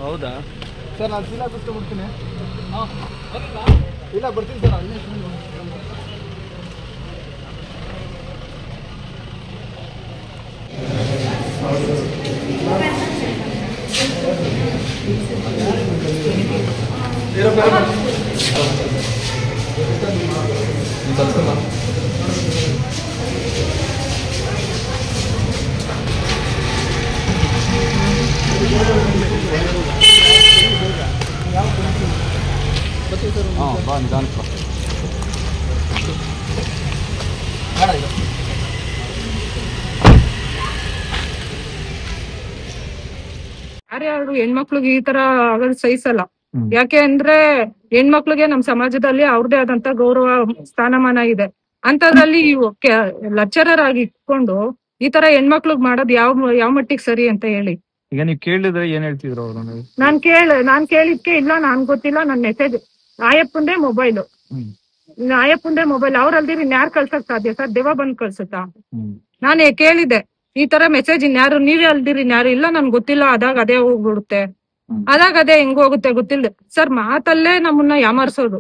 ಹೌದಾ ಸರ್? ನಾನು ಚೀಲ ಕೊಡ್ತೀನಿ. ಇಲ್ಲ ಬರ್ತೀನಿ ಸರ್. ಅಲ್ಲೇ ಬಾ ನಿಧಾನ ಯಾರ್ಯಾರು ಹೆಣ್ಮಕ್ಳಿಗೆ ಈ ತರ ಆಗೋದು ಸಹಿಸಲ್ಲ. ಯಾಕೆ ಅಂದ್ರೆ ಹೆಣ್ಮಕ್ಳಿಗೆ ನಮ್ ಸಮಾಜದಲ್ಲಿ ಅವ್ರದೇ ಆದಂತ ಗೌರವ ಸ್ಥಾನಮಾನ ಇದೆ. ಅಂತದ್ರಲ್ಲಿ ಲೆಕ್ಚರರ್ ಆಗಿ ಇಟ್ಕೊಂಡು ಈ ತರ ಹೆಣ್ಮಕ್ಳಿಗೆ ಮಾಡೋದು ಯಾವ ಮಟ್ಟಿಗೆ ಸರಿ ಅಂತ ಹೇಳಿ. ಈಗ ನೀವು ಕೇಳಿದ್ರೆ ಏನ್ ಹೇಳ್ತಿದ್ರು ಅವ್ರು? ನಾನ್ ಕೇಳಿದ್ಕೆ ಇಲ್ಲ ನಾನ್ ಗೊತ್ತಿಲ್ಲ, ನನ್ ಮೆಸೇಜ್ ಆಯಪ್ಪಂದೇ ಮೊಬೈಲ್ ಅವ್ರಲ್ದಿರಿ ಇನ್ಯಾರು ಕಳ್ಸಕ್ ಸಾಧ್ಯ ಸರ್? ದೇವ ಬಂದ್ ಕಳ್ಸುತ್ತಾ? ನಾನು ಕೇಳಿದೆ ಈ ತರ ಮೆಸೇಜ್ ಇನ್ಯಾರು ನೀವೇ ಅಲ್ದಿರಿ ಇನ್ಯಾರು? ಇಲ್ಲ ನನ್ ಗೊತ್ತಿಲ್ಲ, ಅದಾಗ ಅದೇ ಹೋಗ್ಬಿಡುತ್ತೆ. ಅದಾಗ ಅದೇ ಹೆಂಗ್ ಹೋಗುತ್ತೆ ಗೊತ್ತಿಲ್ಲ ಸರ್. ಮಾತಲ್ಲೇ ನಮ್ಮನ್ನ ಯಾಮರ್ಸೋದು,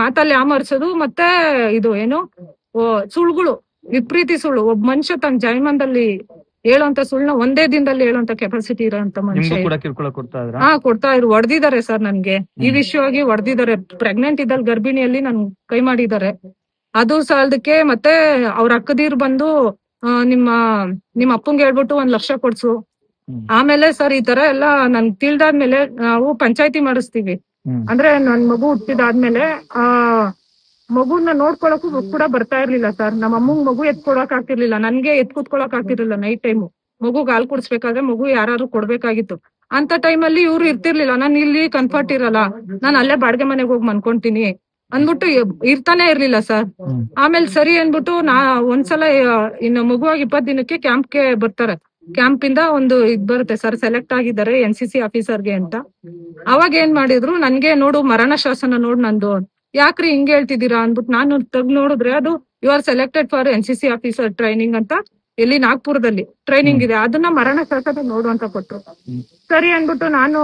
ಮಾತಲ್ಲಿ ಯಾಮರ್ಸೋದು. ಮತ್ತೆ ಇದು ಏನು ಸುಳ್ಳುಗಳು, ವಿಪರೀತಿ ಸುಳ್ಳು. ಒಬ್ಬ ಮನುಷ್ಯ ತನ್ನ ಜೈಮಂದಲ್ಲಿ ಹೇಳುವಂತ ಸುಳ್ಳ ಒಂದೇ ದಿನದಲ್ಲಿ ಹೇಳುವಂತ ಕೆಪಾಸಿಟಿ ಇರೋಂತ ಮನುಷ್ಯ. ಕೊಡ್ತಾ ಇದ್ರು. ಹೊಡೆದಿದ್ದಾರೆ ಸರ್ ನನ್ಗೆ, ಈ ವಿಷಯವಾಗಿ ಹೊಡೆದಿದ್ದಾರೆ. ಪ್ರೆಗ್ನೆಂಟ್ ಇದ್ದಲ್ಲಿ ಗರ್ಭಿಣಿಯಲ್ಲಿ ನನ್ ಕೈ ಮಾಡಿದ್ದಾರೆ. ಅದು ಸಾಲದಕ್ಕೆ ಮತ್ತೆ ಅವ್ರ ಅಕ್ಕದೀರ್ ಬಂದು ನಿಮ್ಮ ಅಪ್ಪಂಗೆ ಹೇಳ್ಬಿಟ್ಟು 1 ಲಕ್ಷ ಕೊಡ್ಸು. ಆಮೇಲೆ ಸರ್ ಈ ತರ ಎಲ್ಲಾ ನನ್ ತಿಳ್ದಾದ್ಮೇಲೆ ನಾವು ಪಂಚಾಯತಿ ಮಾಡಿಸ್ತೀವಿ. ಅಂದ್ರೆ ನನ್ ಮಗು ಹುಟ್ಟಿದಾದ್ಮೇಲೆ ಮಗುನ ನೋಡ್ಕೊಳಕ್ಕೂ ಕೂಡ ಬರ್ತಾ ಇರ್ಲಿಲ್ಲ ಸರ್. ನಮ್ಮ ಅಮ್ಮಂಗ್ ಮಗು ಎತ್ಕೊಳಕ್ ಆಗ್ತಿರ್ಲಿಲ್ಲ, ನನ್ಗೆ ಕೂತ್ಕೊಳಕ್ ಆಗ್ತಿರ್ಲಿಲ್ಲ. ನೈಟ್ ಟೈಮು ಮಗುಗ್ ಹಾಲ್ ಕುಡಿಸ್ಬೇಕಾದ್ರೆ ಮಗು ಯಾರು ಕೊಡ್ಬೇಕಾಗಿತ್ತು. ಅಂತ ಟೈಮಲ್ಲಿ ಇವ್ರು ಇರ್ತಿರ್ಲಿಲ್ಲ. ನಾನು ಇಲ್ಲಿ ಕಂಫರ್ಟ್ ಇರಲ್ಲ, ನಾನು ಅಲ್ಲೇ ಬಾಡಿಗೆ ಮನೆಗೆ ಹೋಗಿ ಮನ್ಕೊಂತೀನಿ ಅಂದ್ಬಿಟ್ಟು ಇರ್ತಾನೆ ಇರ್ಲಿಲ್ಲ ಸರ್. ಆಮೇಲೆ ಸರಿ ಅನ್ಬಿಟ್ಟು ಒಂದ್ಸಲ ಇನ್ನು ಮಗುವಾಗಿ 20 ದಿನಕ್ಕೆ ಕ್ಯಾಂಪ್ಗೆ ಬರ್ತಾರೆ. ಕ್ಯಾಂಪ್ ಇಂದ ಒಂದು ಬರುತ್ತೆ ಸರ್, ಸೆಲೆಕ್ಟ್ ಆಗಿದ್ದಾರೆ NCC ಆಫೀಸರ್ಗೆ ಅಂತ. ಅವಾಗ ಏನ್ ಮಾಡಿದ್ರು, ನನ್ಗೆ ನೋಡು ಮರಣ ಶಾಸನ ನೋಡು ನಂದು, ಯಾಕ್ರಿ ಹಿಂಗ್ ಹೇಳ್ತಿದ್ದೀರಾ ಅನ್ಬಿಟ್ಟು ನಾನು ನೋಡಿದ್ರೆ ಅದು you are selected for NCC officer training ಅಂತ ಇಲ್ಲಿ ನಾಗ್ಪುರದಲ್ಲಿ ಟ್ರೈನಿಂಗ್ ಇದೆ, ಅದನ್ನ ಮರಣ ಶಾಸನ ನೋಡು ಅಂತ ಕೊಟ್ರು. ಸರಿ ಅನ್ಬಿಟ್ಟು ನಾನು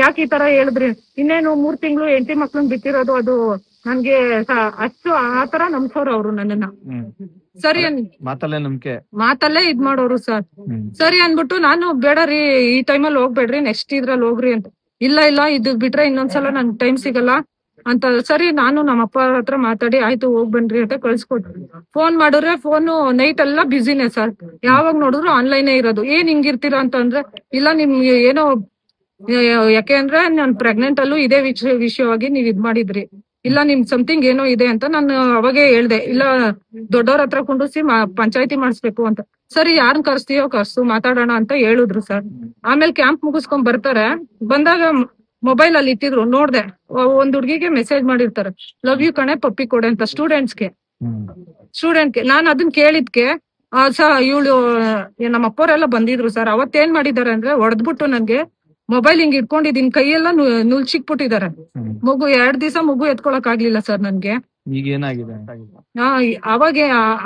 ಯಾಕೆ ಈ ತರ ಹೇಳಿದ್ರಿ, ಇನ್ನೇನು 3 ತಿಂಗಳು ಹೆಂಡತಿ ಮಕ್ಳನ್ನ ಬಿಟ್ಟಿರೋದು, ಅದು ನನ್ಗೆ ಅಷ್ಟು ಆತರ ನಂಬ್ಸೋರು ಅವ್ರು ನನ್ನನ್ನ. ಸರಿ ಮಾತಲ್ಲೇ ಇದ್ ಮಾಡೋರು ಸರ್. ಸರಿ ಅನ್ಬಿಟ್ಟು ನಾನು ಬೇಡ ರೀ ಈ ಟೈಮಲ್ಲಿ ಹೋಗ್ಬೇಡ್ರಿ, ನೆಕ್ಸ್ಟ್ ಇದ್ರಲ್ಲಿ ಹೋಗ್ರಿ ಅಂತ. ಇಲ್ಲ ಇದು ಬಿಟ್ರೆ ಇನ್ನೊಂದ್ಸಲ ನನ್ ಟೈಮ್ ಸಿಗಲ್ಲ ಅಂತ. ಸರಿ ನಾನು ನಮ್ಮ ಅಪ್ಪ ಹತ್ರ ಮಾತಾಡಿ ಆಯ್ತು ಹೋಗ್ಬನ್ರಿ ಅಂತ ಕಳ್ಸ್ಕೊಟ್ರಿ. ಫೋನ್ ಮಾಡಿದ್ರೆ ಫೋನು ನೈಟ್ ಎಲ್ಲ ಬ್ಯುಸಿನೇ ಸರ್, ಯಾವಾಗ ನೋಡಿದ್ರು ಆನ್ಲೈನೇ ಇರೋದು. ಏನ್ ಹಿಂಗಿರ್ತೀರಾ ಅಂತಂದ್ರೆ, ಇಲ್ಲ ನಿಮ್ಗೆ ಏನೋ ಯಾಕೆ ಅಂದ್ರೆ ನಾನ್ ಪ್ರೆಗ್ನೆಂಟ್ ಅಲ್ಲೂ ಇದೇ ವಿಷಯವಾಗಿ ನೀವ್ ಇದ್ ಮಾಡಿದ್ರಿ, ಇಲ್ಲ ನಿಮ್ ಸಮಥಿಂಗ್ ಏನೋ ಇದೆ ಅಂತ ನಾನು ಅವಾಗೇ ಹೇಳ್ದೆ. ಇಲ್ಲ ದೊಡ್ಡವ್ರ ಹತ್ರ ಕುಂಡಿಸಿ ಪಂಚಾಯತಿ ಮಾಡಿಸ್ಬೇಕು ಅಂತ. ಸರಿ ಯಾರನ್ ಕರ್ಸು ಮಾತಾಡೋಣ ಅಂತ ಹೇಳಿದ್ರು ಸರ್. ಆಮೇಲೆ ಕ್ಯಾಂಪ್ ಮುಗಿಸ್ಕೊಂಡ್ ಬರ್ತಾರೆ. ಬಂದಾಗ ಮೊಬೈಲ್ ಅಲ್ಲಿ ಇಟ್ಟಿದ್ರು, ನೋಡ್ದೆ ಒಂದ್ ಹುಡ್ಗಿಗೆ ಮೆಸೇಜ್ ಮಾಡಿರ್ತಾರೆ, ಲವ್ ಯು ಕಣೆ ಪಪ್ಪಿ ಕೊಡೆ ಅಂತ ಸ್ಟೂಡೆಂಟ್ಗೆ. ನಾನ್ ಅದನ್ನ ಕೇಳಿದ್ಕೆ ಇವಳು ನಮ್ಮ ಅಪ್ಪವರೆಲ್ಲ ಬಂದಿದ್ರು ಸರ್. ಅವತ್ತೇನ್ ಮಾಡಿದಾರೆ ಅಂದ್ರೆ ಹೊಡೆದ್ಬಿಟ್ಟು ನನ್ಗೆ ಮೊಬೈಲ್ ಹಿಂಗ್ ಇಟ್ಕೊಂಡಿದೀನಿ, ಕೈಯೆಲ್ಲ ನುಲ್ಚಿಕ್ಬಿಟ್ಟಿದ್ದಾರೆ. ಮಗು 2 ದಿವಸ ಮಗು ಎತ್ಕೊಳಕ್ ಆಗ್ಲಿಲ್ಲ ಸರ್ ನನ್ಗೆ. ಅವಾಗ